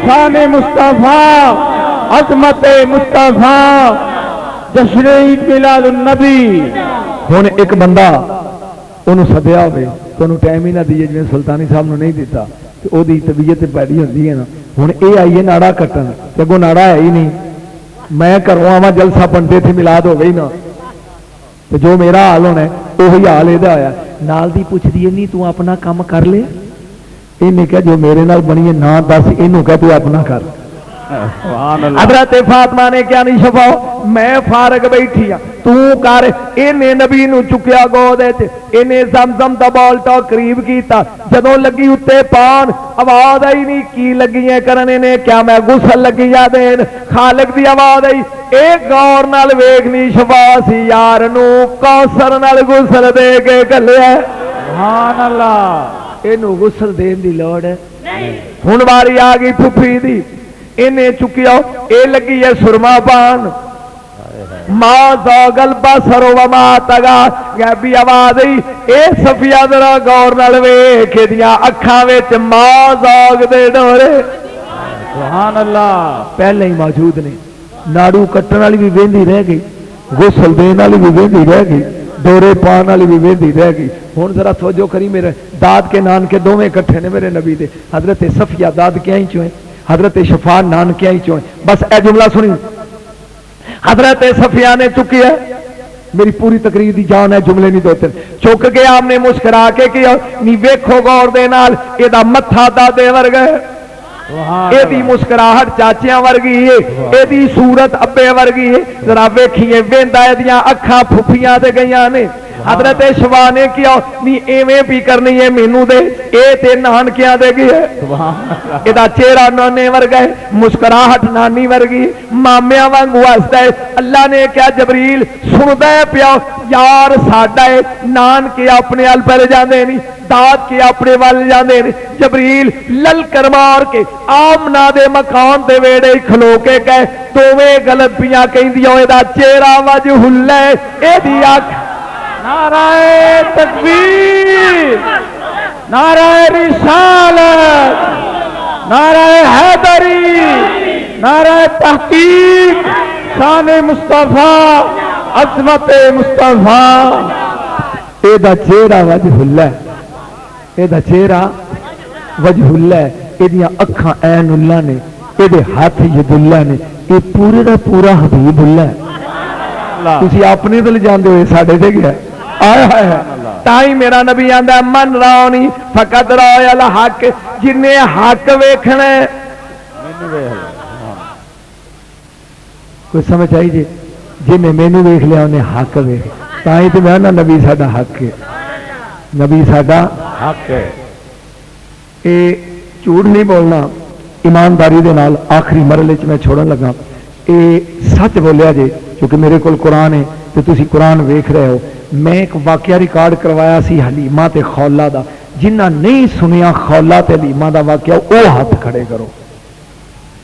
Speaker 2: شان مصطفیٰ، عظمت مصطفیٰ، جشن عید میلاد النبی.
Speaker 1: ہن ایک بندہ انہوں سدیا ہوئے تو انہوں ٹائم ہی نہ دیے جی سلطانی صاحب نے نہیں دیتا تو وہ طبیعت پیڑی ہوتی ہے نا. ہوں یہ آئیے ناڑا کٹن تو اگوں ناڑا ہے ہی نہیں. میں گھروں آوا جلسہ بنتے تھے ملاد ہو گئی نا تو جو میرا حال ہونا ہے وہی حال یہ ہوا. نال دی پوچھ دی نہیں تو اپنا کام کر لے. انہیں کہا جو میرے نال بنی ہے نہ دس اینوں کہہ تو اپنا کر. حضرت فاطمہ نے کیا نہیں شفاؤ میں فارغ بیٹھی ہاں تو کر. انہیں نبی نو چکیا گود انہیں زمزم دا بالٹا قریب کیتا. جدوں لگی اتے پان آواز آئی نہیں کی لگی ہے کرنے نے کیا میں غسل لگی جا دین. خالق دی آواز آئی ایک غور نال ویکھنی شفا سی یار نو کوثر نال غسل دے کے گلیا.
Speaker 2: سبحان اللہ.
Speaker 1: اینو غسل دین دی لوڑ ہے. ہن واری آ گئی پھپھی دی. انہیں چکیا اے لگی ہے سرما پان. ما زاغل بصر وما طغى غیبی آواز آئی اے صفیہ ذرا غور نال ویکھ دیاں اکھاں وچ ما زاغ دے ڈورے.
Speaker 2: سبحان اللہ.
Speaker 1: پہلے ہی موجود نے. ناڑو کٹن والی بھی ویندی رہ گئی, غسل دین والی بھی ویندی رہ گئی, ڈورے پان والی بھی ویندی رہ گئی. ہن ذرا توجہ کری, میرے داد کے نان کے دوویں اکٹھے نے میرے نبی دے. حضرت صفیہ داد کیا ہی چویں, حضرت شفاعت نان کیا ہی چویں. بس اے جملہ سنی, حضرت صفیہ نے چکی ہے میری پوری تقریر دی جان ہے جملے نہیں دوتے چک کے آپ نے مسکرا کے کیا نی ویکھو غور دے نال اے دا متھا دادے ورگا ہے, اے دی مسکراہٹ چاچیاں ورگی ہے, اے دی صورت ابے ورگی ہے. ذرا ویکھیے ویندا اے دیاں اکھاں پھپھیاں تے گئیاں نے. حضرت شفا نے کیا نی ایویں بھی کرنی ہے مینوں دے اے تے نانکیاں دے گئی ہے. اے دا چہرہ نانے ورگا ہے, مسکراہٹ نانی ورگی, مامیاں وانگو ہسدا ہے. اللہ نے کیا جبریل سندا ہے پیا یار ساڈا ہے نان کے اپنے ال پر جاندے نہیں داد کے اپنے ول جاندے نہیں. جبریل للکر مار کے آمنا دے مکان دے ویڑے کھلو کے کہے دوویں غلط پیاں کہندیاں اے دا چہرہ وجہ اللہ ہے اے دی اکھ.
Speaker 2: نعرہ تکبیر، نعرہ رسالت، نعرہ حیدری، نعرہ تحقیق، شان مصطفیٰ، عظمت مصطفیٰ.
Speaker 1: اے دا چہرہ وجہ اللہ ہے, اے دا چہرہ وجہ اللہ ہے, اے دیاں اکھاں عین اللہ نے, اے دے ہاتھ ید اللہ نے, اے پورے دا پورا حبیب اللہ ہے. تسی اپنے دل جاندے ہوئے ساڈے تے گیا تائی میرا نبی آندا من رانی فقط رائے الحق, جن نے حق ویکھنا ہے. کوئی سمجھ آئی جی جن نے مینوں ویکھ لیا انہیں حق ویکھ. تائی تے میں نا نبی ساڈا حق ہے, نبی ساڈا
Speaker 2: حق ہے.
Speaker 1: اے جھوٹ نہیں بولنا ایمانداری دے نال. آخری مرحلے چ میں چھوڑن لگا اے سچ بولیا جی کیونکہ میرے کول قرآن ہے تو تسی قرآن ویکھ رہے ہو. میں ایک واقعہ ریکارڈ کروایا سی حلیمہ تے خولا دا. جنہ نہیں سنیا خولا تے حلیمہ دا واقعہ او ہاتھ کھڑے کرو,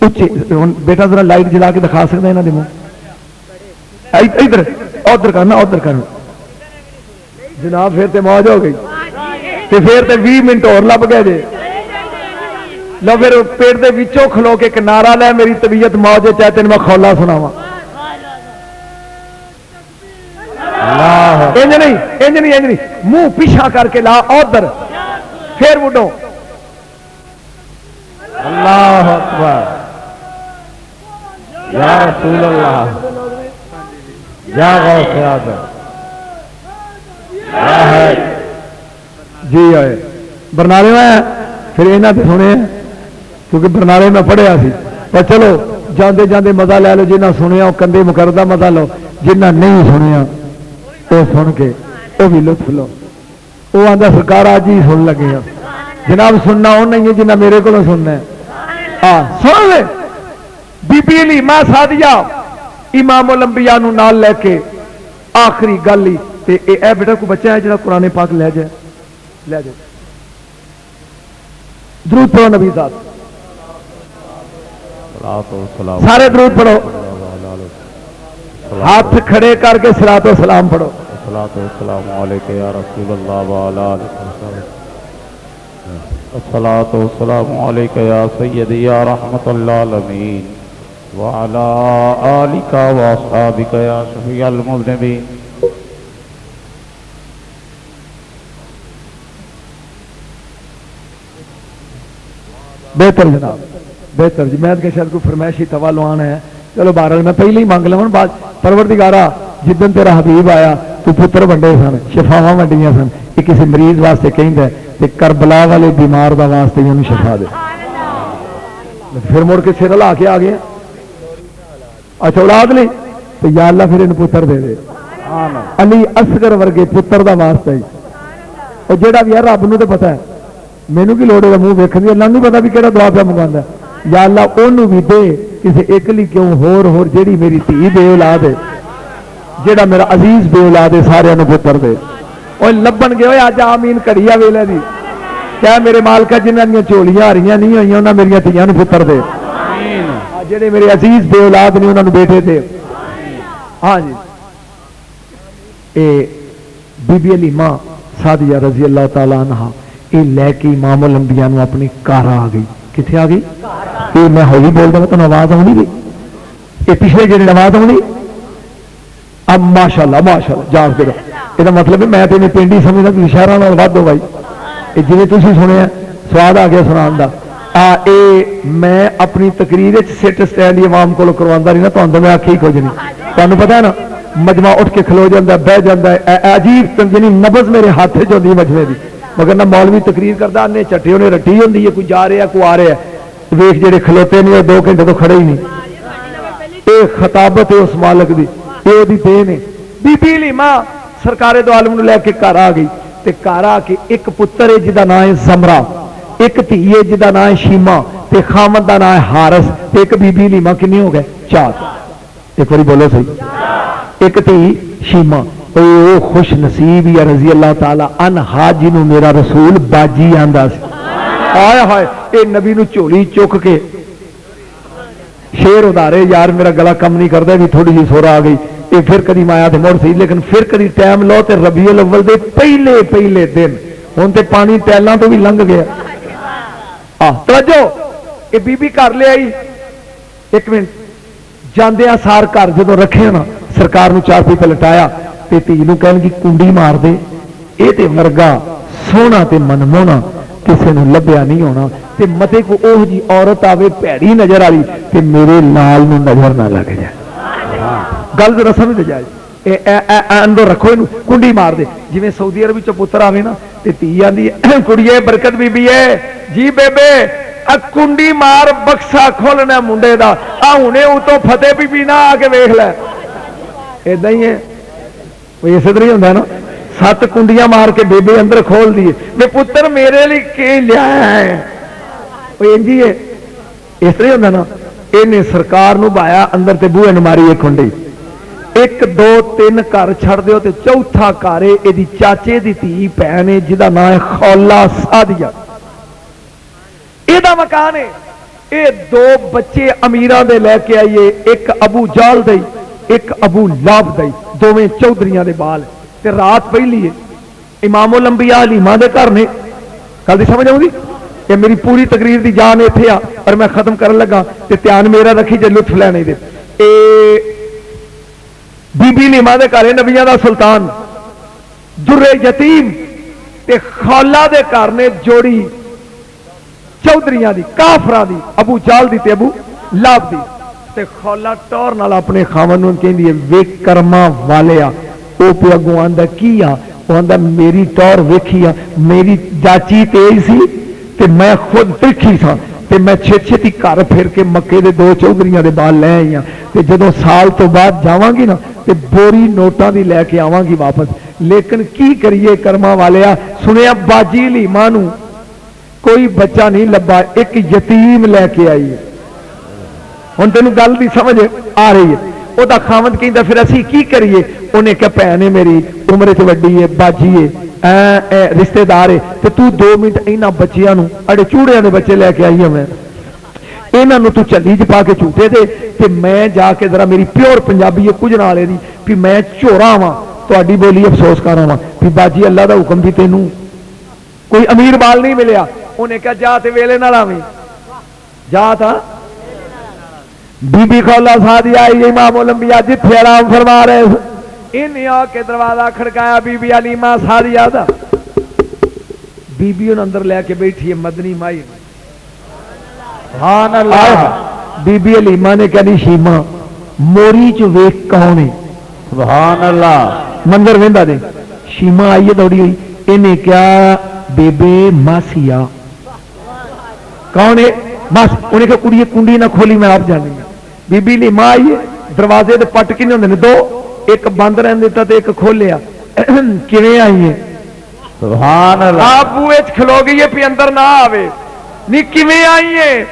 Speaker 1: اچھے بیٹا ذرا لائٹ جلا کے دکھا سکتا یہاں کے منہ ادھر ادھر کرنا ادھر کرنا جناب پھر تے موج ہو گئی پھر تے 20 منٹ اور لب گئے جے لو پھر پیٹ دے وچوں کھلو کے ایک نعرہ لے میری طبیعت موج چاہے تین میں خولا سناواں انج نہیں منہ پیچھا کر کے لا ادھر پھر اڈو
Speaker 2: اللہ اکبر یا رسول اللہ یا غوث اعظم
Speaker 1: جی آئے برنالے میں پھر یہاں سے سنے کیونکہ برنالے میں پڑھیا سی پر چلو جاندے جاندے مزہ لے لو جنہ سنیا وہ کندے مکردہ مزہ لو جنہ نہیں سنیا وہ سن کے وہ بھی لطف لو وہ آدھا سرکار آج ہی سن لگے ہیں جناب سننا وہ نہیں ہے جنہ میرے کو سننا ہے سن لے بی بی علی ماں سادیہ امام الانبیاء نو نال لے کے آخری گل ہی اے بیٹا کو بچہ ہے جڑا قرآن پاک لے جائے درود پڑھو نبی صاحب سارے درود پڑھو ہاتھ کھڑے کر کے صلاۃ و سلام پڑھو
Speaker 2: السلام علیکم یا رسول اللہ وعلی آلہ الصلاۃ والسلام علیک یا سیدی یا رحمت للعالمین وعلی آلک واصحابک یا شفیع المذنبین
Speaker 1: بہتر جناب بہتر جی میں کہ شاید کوئی فرمائشی توا لوانا ہے چلو بہرحال میں پہلے ہی مانگ لوا بعد پروردگارا جدن تیرا حبیب آیا تو پتر ونڈے سن شفاواں ونڈیاں سن یہ کسی مریض واسطے کہندا ہے تے کربلا والے بیمار دا واسطے انہوں شفا دے پھر مڑ کے سر لا کے آ گیا اچھا اولاد لی تو یا اللہ پھر انہوں پتر دے دے علی اصغر ورگے پتر دا واسطہ ہی اور جیڑا بھی ہے رب نو تے پتہ ہے مینو کی لوڑ ہے منہ ویکھن دی اللہ نہیں پتا بھی کہڑا دعا پہ منگوانا ہے یا اللہ انہوں بھی دے کسی ایک لی کیوں ہور جیڑی میری تھی بے اولاد ہے جیڑا میرا عزیز بے اولاد ہے سارے انہوں پتر دے اور لبن گئے ہوئے آج آمین کڑیا ویلے دی کیا میرے مالکہ جنہاں دیا چولیاں آریاں نہیں ہوئیں انہاں میری تیاں نوں پتر دے جیڑے میرے عزیز بے اولاد نہیں انہوں بیٹے دے ہاں جی اے بی بی علیمہ سعدیہ رضی اللہ تعالیٰ عنہ یہ لے کے امام الانبیاء نو اپنی کار آ گئی کتنے آ گئی یہ میں ہولی بول رہا تو آواز آنی گئی یہ پچھلے جڑے آواز آنی اب ماشاء اللہ جان کے یہ مطلب ہے میں تین پنڈی سمجھنا کہ شہر ود ہو بھائی یہ جی تھی سنیا سواد آ گیا سنا میں اپنی تقریر سٹ سٹینڈ عوام کو کروا رہی نا تو میں آخی کچھ نہیں تمہیں پتا ہے نا مجمع اٹھ کے کھلو جاتا بہ جاتا ہے عجیب یعنی نبض میرے ہاتھ چی مجمے کی مگر نہ مولوی تقریر کرتا نے چٹی انہیں رٹی ہوتی ہے کوئی جا رہا کوئی آ رہا ہے ویخ جڑے کھلوتے نہیں 2 گھنٹے تو کھڑے ہی نہیں یہ خطابت ہے اس مالک دی یہ دین ہے بی بی علیمہ سرکار دو عالم لے کے گھر آ گئی تے گھر آ کے ایک پتر ہے جہاں نام ہے زمرہ ایک دھی ہے جہاں نام ہے شیما تے خامد کا نام ہے حارث تے ایک بی بی علیمہ کنے ہو گئے 4 ایک باری بولو صحیح ایک دھی شیما او خوش نصیب یا رضی اللہ تعالی عنہا جنہوں میرا رسول باجی آندا سی آئے ہائے اے نبی نو چولی چک کے شیر ادارے یار میرا گلا کم نہیں کرتا بھی تھوڑی جی سورا آ گئی یہ پھر کدی مایا تے مڑ سی لیکن پھر کدی ٹائم لو تے ربیع الاول دے پہلے دن ہن تے پانی ٹیلاں تو بھی لنگ گیا توجہ یہ بی بی گھر لے آئی 1 منٹ جاندیاں سار گھر جدوں رکھے نا سرکار نو چار پی پلٹایا تے دھی نو کہن کی کنڈی مار دے اے تے ورگا سونا تے منمونا کسے نو لبیا نہیں ہونا تے متے کو اوہ جی عورت آوے پیڑی نظر آئی تے میرے نال نو نظر نہ لگ جائے گل ذرا سمجھ جائے اندر رکھو اینو کنڈی مار دے جی سعودی عرب وچوں پتر آوے نا تے دھی آندی کڑیے برکت بی بی ہے جی بیبے کنڈی مار بکسا کھولنا منڈے دا ہنے اتوں فتح بی بی نہ آ کے ویکھ لے ایدا ہی ہے اسی طرح ہوتا ہے نا 7 کنڈیاں مار کے بیبے اندر کھول دیے میں پتر میرے لیے کی لیا ہے جی اس طرح ہوتا نا یہ سرکار نو بایا اندر تے بوئے نماری ایک کنڈی 1 2 3 گھر چھڑ دیو تے چوتھا گھر یہ چاچے دی دھی بہن ہے جہاں نام ہے خولا سعدیہ یہ مکان ہے یہ دو بچے امیراں دے لے کے آئیے، ایک ابو جال دے ایک ابو لاب دے، دوویں چودھریاں دے بال تے رات پہلی ہے امام الانبیاء حلیمہ دے گھر نے. گل دی سمجھ آؤں گی؟ یہ میری پوری تقریر دی جان اتنے آ اور میں ختم کرن لگا تے دھیان میرا رکھی جے لطف لینے دے. بی بی حلیمہ دے گھر نبیاں دا سلطان در یتیم تے خالہ دے گھر نے جوڑی چودھریاں دی کافراں دی، ابو جال دی تے ابو لاب دی. تے خالہ ٹور نال اپنے خاون نوں کہندی ہے ویکھ کرما والیا. او پہ اگوں آندا کی آ؟ وہ آندا میری ٹور ویکھی آ، میری چاچی تیز سی تے میں خود دیکھی سا تے میں چھتی گھر پھر کے مکے دے دو چودھریاں دے بال لے آئی ہاں تے جدوں سال تو بعد جاواں گی نا تے بوری نوٹاں دی لے کے آواں گی واپس. لیکن کی کریے کرما والیا، سنیا باجی حلیمہ نوں کوئی بچہ نہیں لبا، ایک یتیم لے کے آئی ہے. ہن تینوں گل دی سمجھ آ رہی ہے؟ وہ خاوند کہندا پھر اسی کی کریے؟ انہیں کہ بھن ہے میری عمر چ وڈی ہے، باجی ہے، رشتے دار ہے، تے تو 2 منٹ انہاں بچیاں نوں اڑے چوڑیاں دے بچے لے کے آئی ہوں میں، انہاں نوں تو چلی چ پا کے جھوٹے دے تے میں جا کے ذرا میری پیور پنجابی ہے کچھ نالے دی بھی میں چورا ہاں تہاڈی بولی افسوس کر رہا ہاں بھی باجی اللہ دا حکم بھی تینوں کوئی امیر بال نہیں ملیا. انہیں کہا جا تے ویلے نال آویں، جا تھا. بی بی خولہ سعدیہ آئی امام الانبیاء جتھے آرام فرما رہے انہیں آ کے دروازہ کھڑکایا بی بی حلیمہ سعدیہ دا. بی بی ان اندر لے کے بیٹھی ہے مدنی مائی.
Speaker 2: سبحان اللہ.
Speaker 1: بی بی حلیمہ نے کہنی شیمہ موری چ ویکھ کون ہے؟
Speaker 2: سبحان اللہ.
Speaker 1: منظر ویندا دے. شیمہ آئی ہے دوڑی ہوئی، انہیں کیا بے بے ماسیا کون ہے؟ ماسی. انہیں کہا کڑی کنڈی نہ کھولی میں آپ جانی. بی بی حلیمہ آئی ہے، دروازے دے پٹ کنے ہوندے نے دو، ایک بند رہن دیتا تے ایک کھولیا. کیویں آئی ہے؟
Speaker 2: سبحان اللہ.
Speaker 1: آپ بوئے چ کھلو گئی ہے پی اندر نہ آوے. نہیں کیویں آئی ہے؟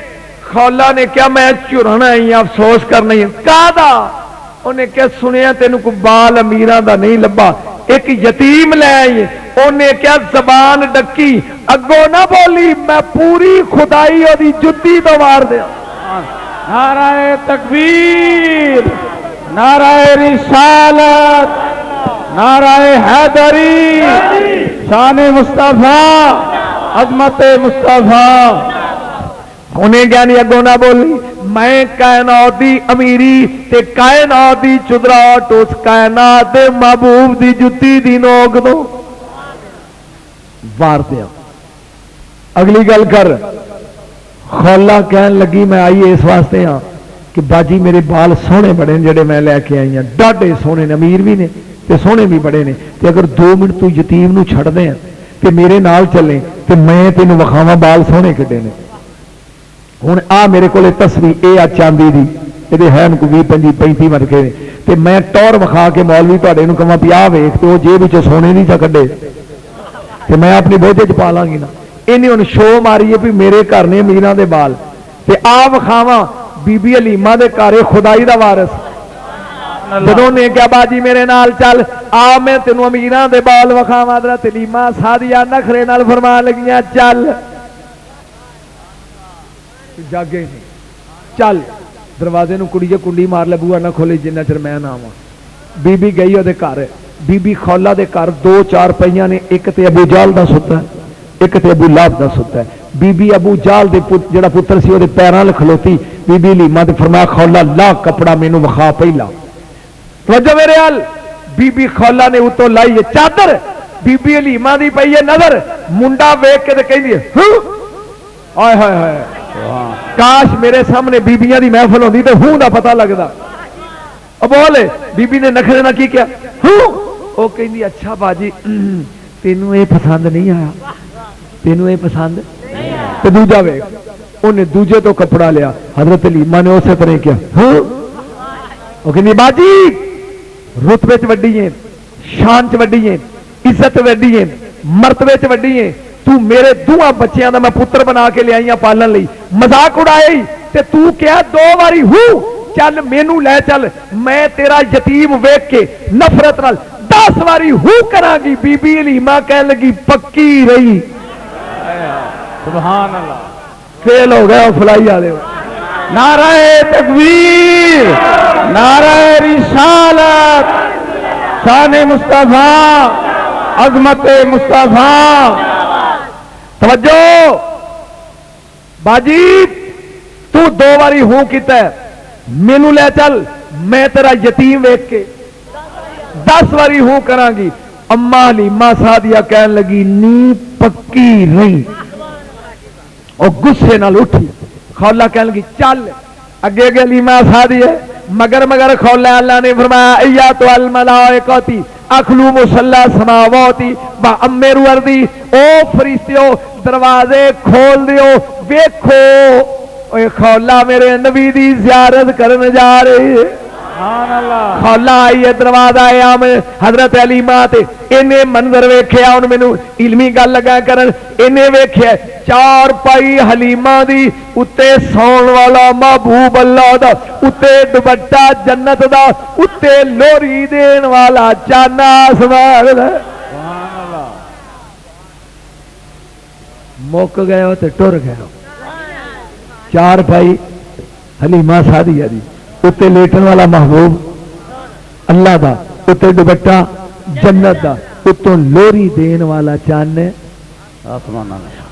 Speaker 1: خولہ نے کیا میں چرانا آئی ہوں افسوس کرنا ہی کہدا. انہیں کیا سنیا تینوں کو بال امیراں دا نہیں لبا، ایک یتیم لے آئی ہے. انہیں کیا زبان ڈکی اگوں نہ بولی میں پوری خدائی اور جتی تو مار دیا.
Speaker 2: نعرہ تکبیر، نعرہ رسالت، نعرہ حیدری، شان مصطفیٰ، عظمت مصطفیٰ.
Speaker 1: انہیں کیا نہیں اگوں نہ بولی میں کائنات دی امیری تے کائنات دی چدراہٹ اس کائنات دے محبوب دی جتی دی نوک دو وار دیا. اگلی گل کر. خولہ کہن لگی میں آئی اس واسطے ہاں کہ باجی میرے بال سونے بڑے ہیں جڑے میں لے کے آئی ہیں، ڈاڈے سونے نے، امیر بھی نے تے سونے بھی بڑے نے، تے اگر 2 منٹ تو یتیم نو چھڑ دیں تے میرے نال چلیں تے میں تینوں وکھاواں بال سونے کڈے نے. ہوں آ میرے کو تصویر اے آ چاندی دی یہ ہے کو 20-25 مرکے نے تے میں ٹور وکھا کے مولوی تے کہاں بھی آ ویخ تو جیب سونے نہیں چا کڈے تے میں اپنی بوجھے چ پا لاں گی نا. انہیں ہوں شو ماری ہے بھی میرے گھر نے امیراں دے بال تے آ وکھاواں بی بی حلیمہ دے گھر خدائی دا وارث. جدوں نے کیا باجی میرے نال چل آ میں تینوں امیراں دے بال وکھاواں. حضرت حلیمہ سعدیہ نخرے نال فرمان لگیاں چل جاگے نہیں چل. دروازے نو کڑی کنڈی مار لے بوا نہ کھولے جنہ چر میں نہ آواں. بی بی گئی وہ گھر. بی بی خولہ دے گھر 2-4 پئیاں نے، ایک تے ابو جال دا ستا ہے ایک تے ابو لہب دا ستا ہے. بی بی ابو جال دے جڑا پتر سی وہ پیراں لے کھلوتی. بی بی حلیمہ تے فرمایا خولہ لا کپڑا مینوں وکھا پہلا. توجہ میرے حال. بی بی خولہ نے اتوں لائی ہے چادر. بی بی حلیمہ دی پئی ہے نظر. منڈا ویکھ کے تے کہندی ہے ہائے ہائے ہائے کاش میرے سامنے بیبیاں دی محفل ہوندی تے ہوں دا پتہ لگدا. اب بولے بی بی نے نخرے نہ کی کیا ہوں او کہندی اچھا باجی تینوں اے پسند نہیں آیا، تینوں اے پسند تے دوجا ویکھ. انہیں دوجے تو کپڑا لیا. حضرت حلیمہ نے اسی طرح کیا ہوں او کہندی باجی رتبے چ وڈی ہیں، شان چ وڈی ہیں، عزت وڈی ہیں، مرتبے چ وڈی ہیں. تو میرے 2 بچیاں دا میں پتر بنا کے لے آئی پالن لئی. مذاق اڑائے تے تو کیا 2 واری ہوں چل مینوں لے چل میں تیرا یتیم ویکھ کے نفرت نال 10 واری ہوں کراں گی. بی بی حلیمہ کہن لگی پکی رہی.
Speaker 2: سبحان اللہ.
Speaker 1: فیل ہو گئے فلائی والے
Speaker 2: نعرہ تکبیر، نعرہ رسالت، شان مصطفیٰ، عظمت مصطفیٰ.
Speaker 1: توجہ باجی تو 2 باری ہوں کیتا ہے مینو لے چل میں تیرا یتیم ویکھ کے 10 باری ہوں کراں گی. اما حلیمہ سعدیہ کہن لگی نی پکی نہیں اور غصے نال اٹھی. خولا کہن لگی چل اگے اگے حلیمہ سعدیہ مگر مگر خولا اللہ نے فرمایا ایاتو الملائکتی اخلو مصلی سماواتی با امیرو اردی او فرشتیو دروازے کھول دیو ویکھو اے خولا میرے نبی دی زیارت کرنے جا رہی ہے. خولا آئی ہے دروازہ آیا میں حضرت حلیمہ تے انہیں منظر ویکھیا ان مینوں علمی گل لگا کرن انہیں ویکھیا 4 پائی حلیمہ دی اتے سون والا محبوب اللہ دا اتے دوپٹہ جنت دا اتے لوری دین والا چانا آسمان دا. مک گئے ہو تے ٹر گئے ہو. 4 پائی حلیمہ سعدیہ دی اتے لیٹن والا محبوب اللہ دا اتے دوپٹہ جنت دا اتوں لوری دین والا چان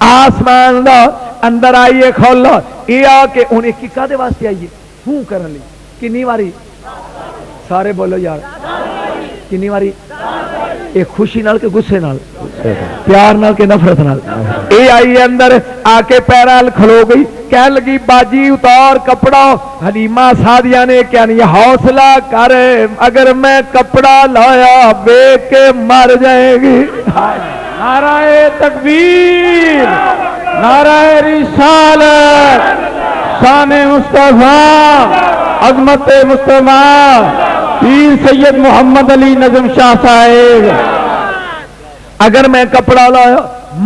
Speaker 1: آسمان دا اندر آئیے کھولا یہ آ کے انہیں کی کدے واسطے آئیے ہوں کرن لی کنی واری سارے بولو یار کنی واری یہ خوشی نال کے غصے نال پیار نال کے نفرت نال یہ آئی اندر آ کے پیرال کھلو گئی کہنے لگی باجی اتار کپڑا. حلیمہ سعدیہ نے کہنی حوصلہ کر اگر میں کپڑا لایا بے کے مر جائے گی.
Speaker 2: نعرہ تکبیر، نعرہ رسالت، شان مصطفیٰ، عظمت مصطفیٰ، پیر سید محمد علی نظم شاہ صاحب.
Speaker 1: اگر میں کپڑا لایا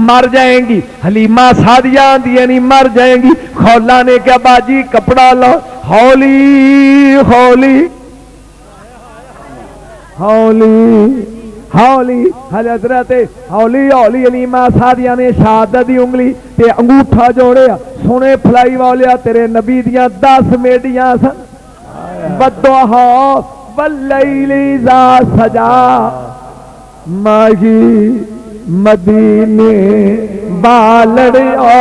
Speaker 1: مر جائیں گی. حلیمہ سعدیہ دیا نہیں مر جائیں گی. خولا نے کیا باجی کپڑا لا. ہولی ہولی ہولی ہولی حضرت ہولی ہولی حلیمہ سعدیہ نے شہادت دی انگلی تے انگوٹھا جوڑیا سونے پھلائی والیا تیرے نبی دیاں 10 میڈیاں سن بدوہا واللیل اذا سجا ماہی مدینے بالڑیا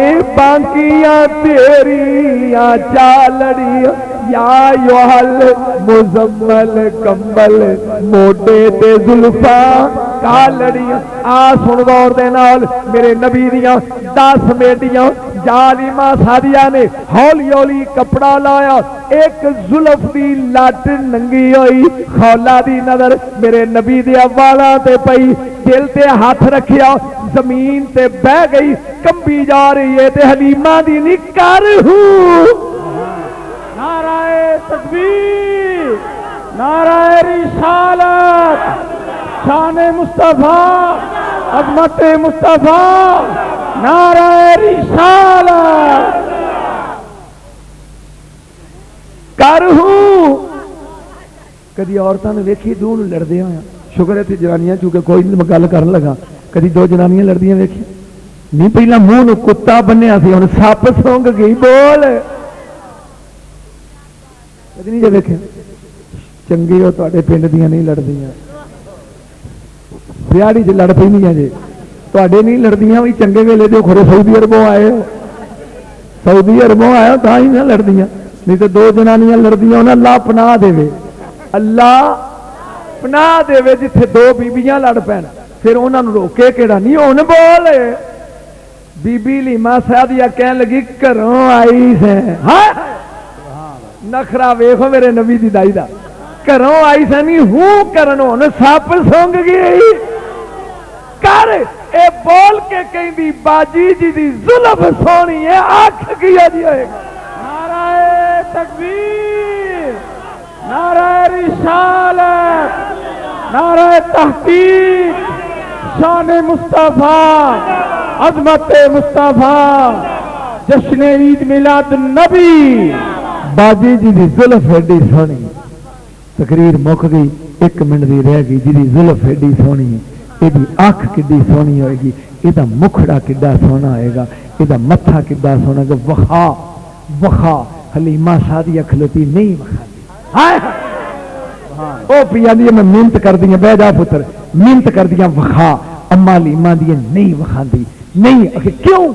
Speaker 1: اے بانکیاں تیریاں چالڑیا یا یوحل مزمل کمبل موٹے تے زلفاں کالڑیاں. آ سن غور دے نال میرے نبی دیاں 10 بیٹیاں حلیمہ سعدیہ نے ہولی ہولی کپڑا لایا ایک زلف دی لٹ ننگی ہوئی. خولا دی نظر میرے نبی دے والاں تے پئی دل تے ہاتھ رکھیا زمین تے بہ گئی کمبی جا رہی ہے تے حلیمہ دی نہیں کر ہوں.
Speaker 2: نعرہ تکبیر، نعرہ رسالت، شان مصطفیٰ، عظمت مصطفیٰ، نعرہ رسالت. کر ہوں کدی عورتوں نے ویکھی دو لڑدے ہوئے شکر ہے تھی جنانیاں چونکہ کوئی نہیں گل کرن لگا کدی 2 جنانیاں لڑدیاں ویکھی نہیں. پہلا منہ نو کتا بنیا سی ہن سپ سونگ گئی بول کدی نہیں جے ویکھے. چنگی ہو تواڈے پنڈ دیاں نہیں لڑدیاں بیاڑی چ لڑ پئی نہیں جے تواڈے نہیں لڑدیاں بھی چنگے ویلے دے کھڑے سعودی عربوں آئے ہو سعودی عربوں آئے تاں ہی نہ لڑدیاں نہیں تو 2 جنانیاں لڑدیاں انہاں اللہ پناہ دے اللہ پناہ دے جتھے 2 بیبیاں لڑ پین پھر انہاں نوں روکے کیڑا نہیں ہن بول. بی بی حلیمہ سعدیہ کہن لگی گھروں آئی سے ہاں نخرا ویکھو میرے نبی دی دائی دا گھروں آئی سے نہیں ہوں کرن ہن سپ سونگ گئی کر اے بول کے کہندی باجی جی دی زلف سونی ہے آکھ کیا جی ہوئے گا. نعرہ تکبیر، نعرہ رسالت، نعرہ تحقیق، شان مصطفیٰ، عظمت مصطفیٰ، جشن عید میلاد النبی.
Speaker 1: باجی جی دی زلف ایڈی سونی تقریر مک گئی 1 منٹ دی رہ گئی. جی زلف ایڈی سونی ہے یہ اکھ کڈی سونی ہوئے گی یہ مکھڑا کڈا سونا ہوئے گا یہ متھا کدا سونا کہ وخا وخا حلیمہ سعدیہ کھلوتی نہیں وخا وہ پی آدھی میں محنت کر دیا بہ جا پتر محنت کر دیا وخا اما حلیمہ دی نہیں وخا دی نہیں کہ کیوں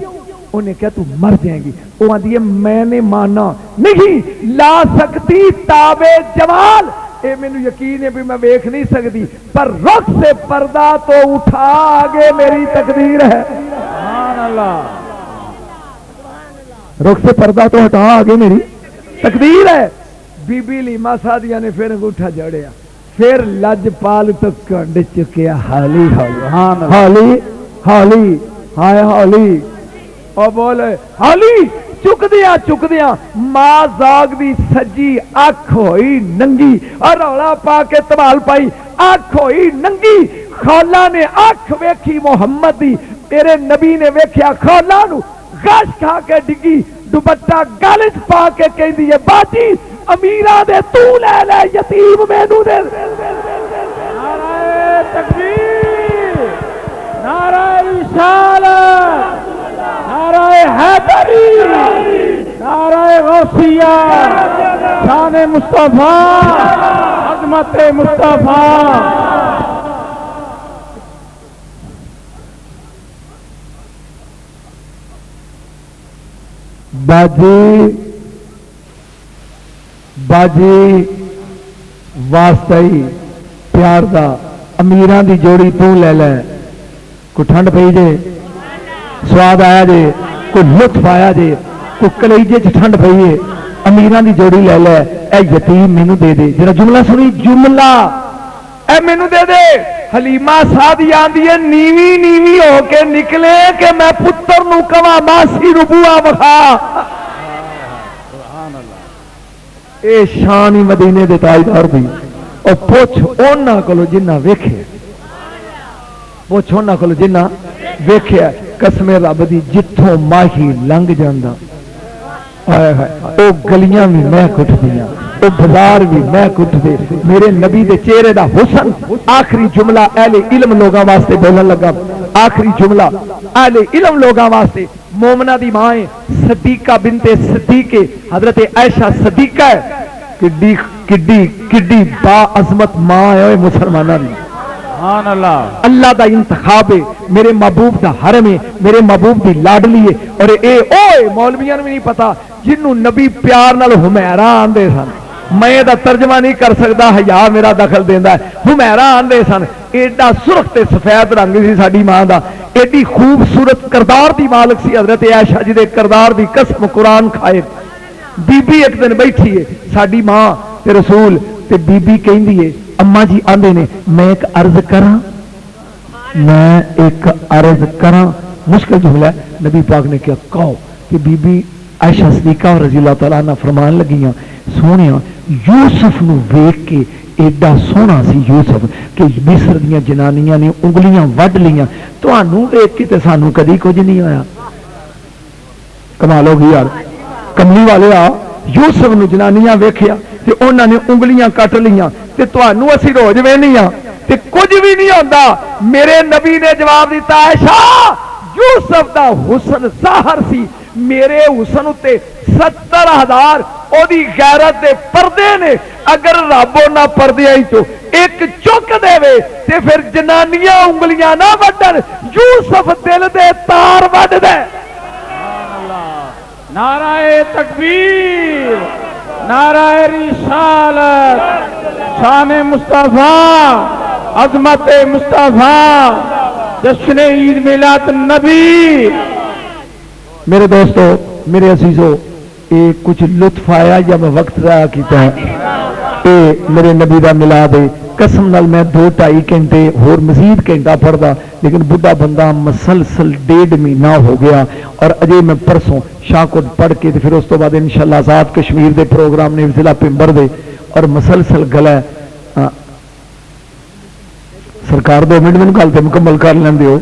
Speaker 1: انہیں کہا تو مر جائیں گی وہ آدھی ہے میں نے مانا نہیں لا سکتی تابے جمال اے میں نے یقین ہے بھی میں دیکھ نہیں سکتی پر رخ سے پردہ تو اٹھا آگے میری تقدیر ہے
Speaker 2: سبحان اللہ
Speaker 1: رخ سے پردہ تو ہٹا آگے میری تقدیر ہے بی بی حلیمہ سعدیہ نے پھر انگوٹھا جڑیا پھر لجپال تو کنڈ چکیا حالی حالی حالی حالی ہائے حالی اور بولے حالی چک دیا ماں زاگ دی سجی اکھ ہوئی ننگی اور رولا پا کے تبال پائی اکھ ہوئی ننگی خولا نے اکھ ویکھی محمد دی میرے نبی نے ویکھیا خولا نو غش کھا کے ڈگی دوپٹہ گالچ پا کے کہندی ہے باجی امیرہ دے تو لے لے یتیم مینوں دے
Speaker 2: نعرہ تکبیر نعرہ رسالت نعرہ حیدری نعرہ غوثیہ شان مصطفیٰ عظمت مصطفیٰ
Speaker 1: باجی واسطے پیار دا امیراں دی جوڑی تو لے لے کو ٹھنڈ پئی جے سواد آیا جے کوئی لطف آیا جے کوئی کلیجے چ ٹھنڈ پئی ہے امیراں دی جوڑی لے لے اے یتیم مینوں دے دے جڑا جملہ سنی جملہ اے مینوں دے دے حلیمہ سعدیہ آندی ہے نیوی نیوی ہو کے نکلے کہ میں پتر نو کواں ماسی نو بوا وکھا اے شان ہی مدینے دے تاجدار دی او پوچھ انہاں کولو جنہ ویکھے پوچھ انہاں کولو جنہ ویکھیا قسم رب دی جتھوں ماہی لنگ جاندا او گلیاں بھی میں کٹدیاں او بازار بھی میں کٹدے میرے نبی دے چہرے دا حسن آخری جملہ اہل علم لوگاں واسطے بولن لگا آخری جملہ اہل علم لوگاں واسطے مومنہ دی ماں صدیقہ بنت صدیق حضرت عائشہ صدیقہ کڈی کڈی کڈی با عظمت ماں ہے مسلماناں دی
Speaker 2: سبحان اللہ
Speaker 1: اللہ دا انتخاب ہے میرے محبوب دا حرم ہے میرے محبوب دی لاڈلی ہے اور اے اوئے مولویاں بھی نہیں پتا جنوں نبی پیار نال حمیرہ آندے سن میں دا ترجمہ نہیں کر سکتا حیا میرا دخل دیندا ہے حمیرہ آندے سن ایڈا سرخ تے سفید رنگ سی ساڈی ماں دا ایڈی خوبصورت کردار دی مالک سی حضرت عائشہ جی دے کردار دی قسم قرآن کھائے بی بی ایک دن بیٹھی ہے ساڈی ماں تے رسول تے بی بی کہندی ہے اما جی آندے نے میں ایک عرض کراں مشکل جملہ ہے نبی پاک نے کیا کہو کہ بی بی عائشہ صدیقہ رضی اللہ تعالیٰ عنہ فرمان لگیاں سونیا یوسف نو ویکھ کے ایڈا سونا سی یوسف کہ مصر دیاں جنانیاں نے انگلیاں وڈ لیاں تانوں ویکھ کے تے سانوں کدی کچھ نہیں ہویا کمال ہو گئی یار کملی والے آ یوسف نو جنانیاں ویکھیا تے انہاں نے انگلیاں کٹ لیاں تے تانوں اسی روز وینیاں تے کچھ بھی نہیں ہوندا میرے نبی نے جواب دیتا عائشہ یوسف دا حسن ظاہر سی میرے حسن تے 70,000 او دی غیرت دے پردے نے اگر رب نہ پردے آئی تو ایک چک دے وے تے پھر جنانیاں انگلیاں نہ وڈن یوسف دل دے تار وڈ دے
Speaker 2: نعرہ تکبیر نعرہ رسالت شان مصطفیٰ عظمت مصطفیٰ جشن عید میلاد النبی
Speaker 1: میرے دوستو میرے عزیزو یہ کچھ لطف آیا یا میں وقت ضائع کیتا ہے یہ میرے نبی دا میلاد ہے قسم نال میں 2-2.5 گھنٹے اور مزید گھنٹہ پڑھدا لیکن بڈھا بندہ مسلسل 1.5 مہینہ ہو گیا اور اجے میں پرسوں شاہکوٹ پڑھ کے پھر اس تو بعد انشاءاللہ آزاد کشمیر دے پروگرام نے ضلع پمبر دے اور مسلسل گلا سرکار 2 منٹ میں گل تے مکمل کر لیندے ہو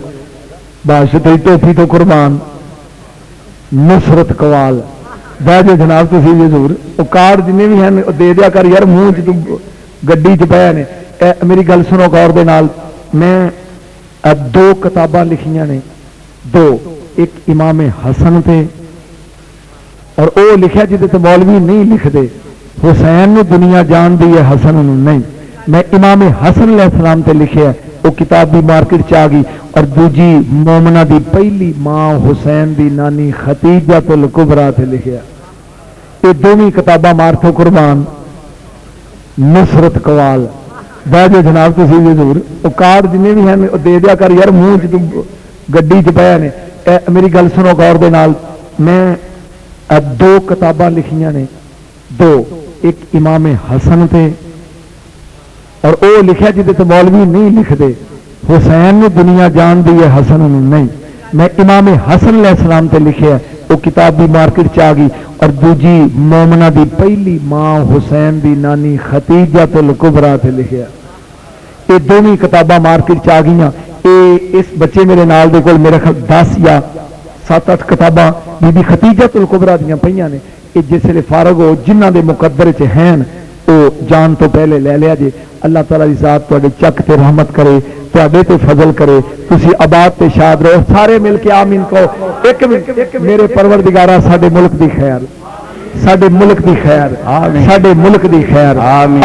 Speaker 1: بادشاہ تیری ٹوپی تو قربان نصرت قوال بہ جو جناب تسی حضور او کارڈ جنے بھی ہیں دے دیا کر یار منہ چ گڈی چ پیا نے میری گل سنو غور دے نال میں 2 کتاباں لکھیاں نے 2 ایک امام حسن تے اور وہ لکھا جہد مولوی نہیں لکھتے حسین نو دنیا جان دی ہے حسن نو نہیں. میں امام حسن علیہ السلام تے لکھیا وہ کتاب بھی مارکیٹ چ آ گئی. اور دوجی مومنہ دی پہلی ماں حسین دی نانی خدیجہ الکبریٰ تے لکھیا. یہ دونوں کتاباں مارکو قربان نصرت قوال بہو جناب تھی حضور وہ کارڈ جن بھی ہیں وہ دے دیا کر یار منہ گڈی چ پیا نے. میری گل سنو غور دے نال. میں دو کتاباں لکھیاں نے دو ایک امام حسن تے اور وہ لکھا جہد مولوی نہیں لکھتے حسین نے دنیا جان دی ہے حسن نہیں. میں امام حسن علیہ السلام تے لکھیا وہ کتاب بھی مارکیٹ چ آ گئی. اور دوجی مومنہ دی پہلی ماں حسین دی نانی خدیجہ الکبریٰ تے لکھیا. یہ دونوں کتاباں مارکیٹ چ آ گئی. اس بچے میرے نال دے کول میرے خیال 10 یا 7-8 کتاباں بی بی خدیجہ الکبریٰ دیاں پئیاں نے. یہ جس ویلے فارغ ہو جنہ دے مقدر چ ہیں وہ جان تو پہلے لے لیا جے. اللہ تعالیٰ کی ذات تواڈے چک تے رحمت کرے تواڈے تے فضل کرے تسی آباد تے شاد رہو سارے مل کے آمین کہو. ایک منٹ میرے پروردگارا ساڈے ملک دی خیر ساڈے ملک دی خیر ساڈے ملک دی خیر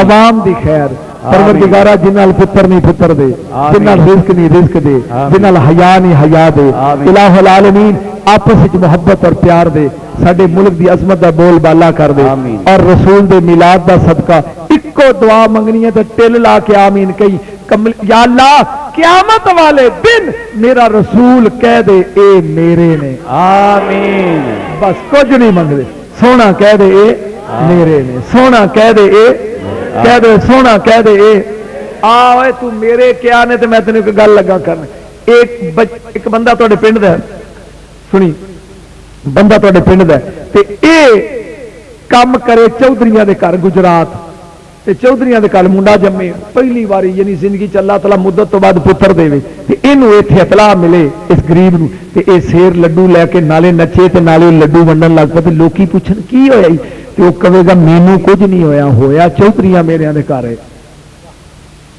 Speaker 1: عوام دی خیر پروردگارا جنال پتر نہیں پتر دے جنال رزق نہیں رزق دے جنال حیا نہیں حیا دے. الہ العالمین آپس وچ محبت اور پیار دے ساڈے ملک دی عظمت دا بول بالا کر دے. اور رسول دے میلاد دا صدقہ اکو دعا منگنی ہے تے ٹل لا کے آمین کہی. یا اللہ قیامت والے دن میرا رسول کہہ دے اے میرے نے آمین. بس کچھ نہیں منگ دے سونا کہہ دے اے میرے نے سونا کہہ دے اے کہہ دے سونا کہہ دے اے آئے تو میرے کیا نے تے میں تینوں ایک گل لگا کرنا. ایک بندہ تواڈے پنڈ دا سنی بندہ تواڈے پنڈ دا تے اے کام کرے چودھریاں دے گھر گجرات تے چودھریاں دے گھر منڈا جمے پہلی واری یعنی زندگی چ اللہ تعالیٰ مدت تو بعد پتر دے تے اینو ایتھے اطلاع ملے اس غریب نو تے اے سیر لڈو لے کے نالے نچے تے نالے لڈو ونڈن لگ پے. لوکی پوچھن کی ہویا تے وہ کہے گا مینوں کچھ نہیں ہویا چودھریاں میرے دے گھر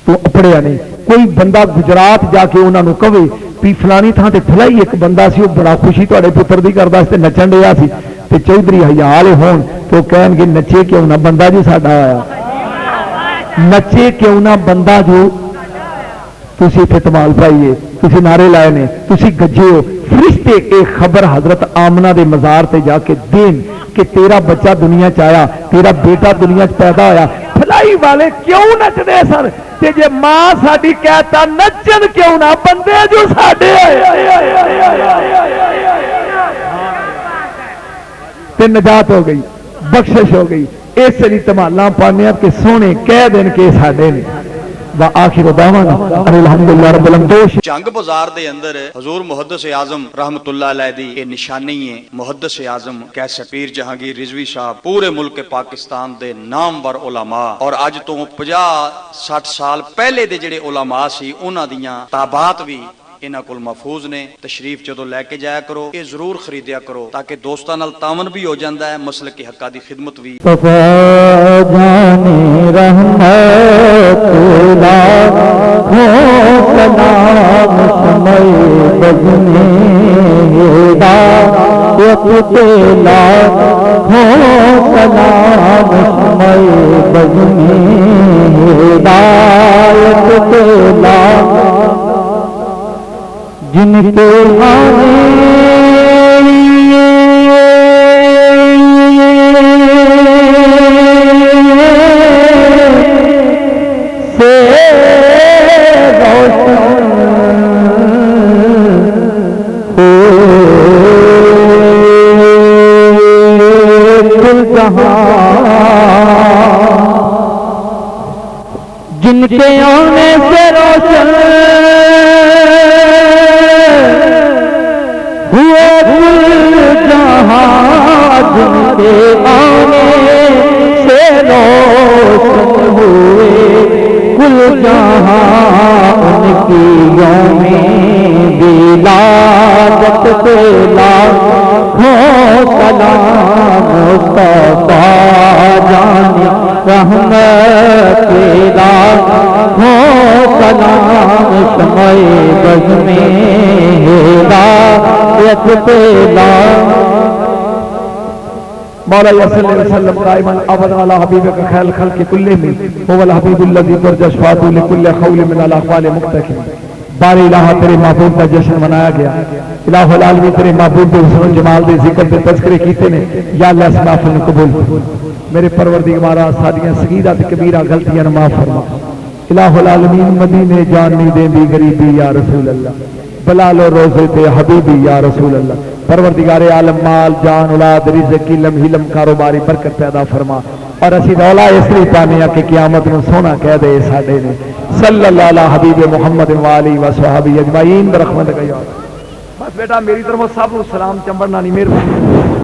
Speaker 1: تو اپڑیا نہیں. کوئی بندہ گجرات جا کے انہاں نو کہے بھی فلانی تھاں تے فلائی ایک بندہ سی وہ بڑا خوشی تواڈے پتر دی کردا تے نچن ڈیا سی تے چودھری حیا والے ہون تو کہن گے نچے کیوں نہ بندہ جو ساڈا آیا نچے کیوں نہ بندہ جو تسی اتنے تمال پائیے تسی نعرے لائے نے تسی گجے ہو. فرشتے ایک خبر حضرت آمنہ دے مزار تے جا کے دین کہ تیرا بچہ دنیا چایا تیرا بیٹا دنیا چ پیدا ہویا. فلائی والے کیوں نچدے سن تے جے ماں ساڈی کہتا نچن کیوں نہ بندے جو ساڈے تے نجات ہو گئی بخشش ہو گئی. اس لیے تمالا پانے کہ سونے کہہ دین کے ساڈے نے. وآخر دعوانا الحمدللہ رب العالمین.
Speaker 4: جنگ بازار دے اندر حضور محدث اعظم رحمت اللہ علیہ دی یہ نشانی ہے. محدث اعظم کیسے پیر جہانگیر رضوی صاحب پورے ملک پاکستان دے نامور علماء اور اج تو 50-60 سال پہلے دے جڑے علماء سی انہاں دیاں تابعات بھی انہاں کول محفوظ نے. تشریف جدو لے کے جایا کرو یہ ضرور خریدیا کرو تاکہ دوستاں نال تعاون بھی ہو جاندا ہے مسلک کی حقاں دی خدمت بھی.
Speaker 2: جن کے آنے سے روشن ہو کل جہاں جن کے آنے سے روشن ہوئے کل جہاں جن کے آنے سے روشن ہوئے کل جہاں ان کی یوم ولادت پہ لاکھوں سلام مصطفیٰ جان رحمت پہ لاکھوں سلام شمع بز میں ہدایت
Speaker 1: ہدایت تیلا مولا صلی اللہ علیہ وسلم دائما ابدا علی حبیبک خیر الخلق کلہم هو الحبیب الذی ترجى شفاعته لكل خول من الاحوال مقتحم بار الہ تیرے محبوب کا جشن منایا گیا، الہ العالمین تیرے محبوب کے حسن و جمال دے ذکر تے تذکرے کیتے نے، یا اللہ اس محفل کو قبول میرے پروردگار ساڈیاں صغیرہ تے کبیرہ غلطیاں معاف فرما، الہ العالمین مدینے جان نہیں دیندی غریبی یا رسول اللہ، بلال و روزے تے حبیبی یا رسول اللہ، پروردگار عالم مال جان اولاد رزق علم حلم کاروباری برکت پیدا فرما، اور اسی رولا اس لیے پانے کہ قیامت میں سونا کہہ دے ساڈے نے، صلی اللہ علیہ حبیب محمد والی و صحابی اجمعین برحمتک یا اللہ۔ بس بیٹا میری طرف سب کو سلام چمبڑنا نہیں، مہربانی۔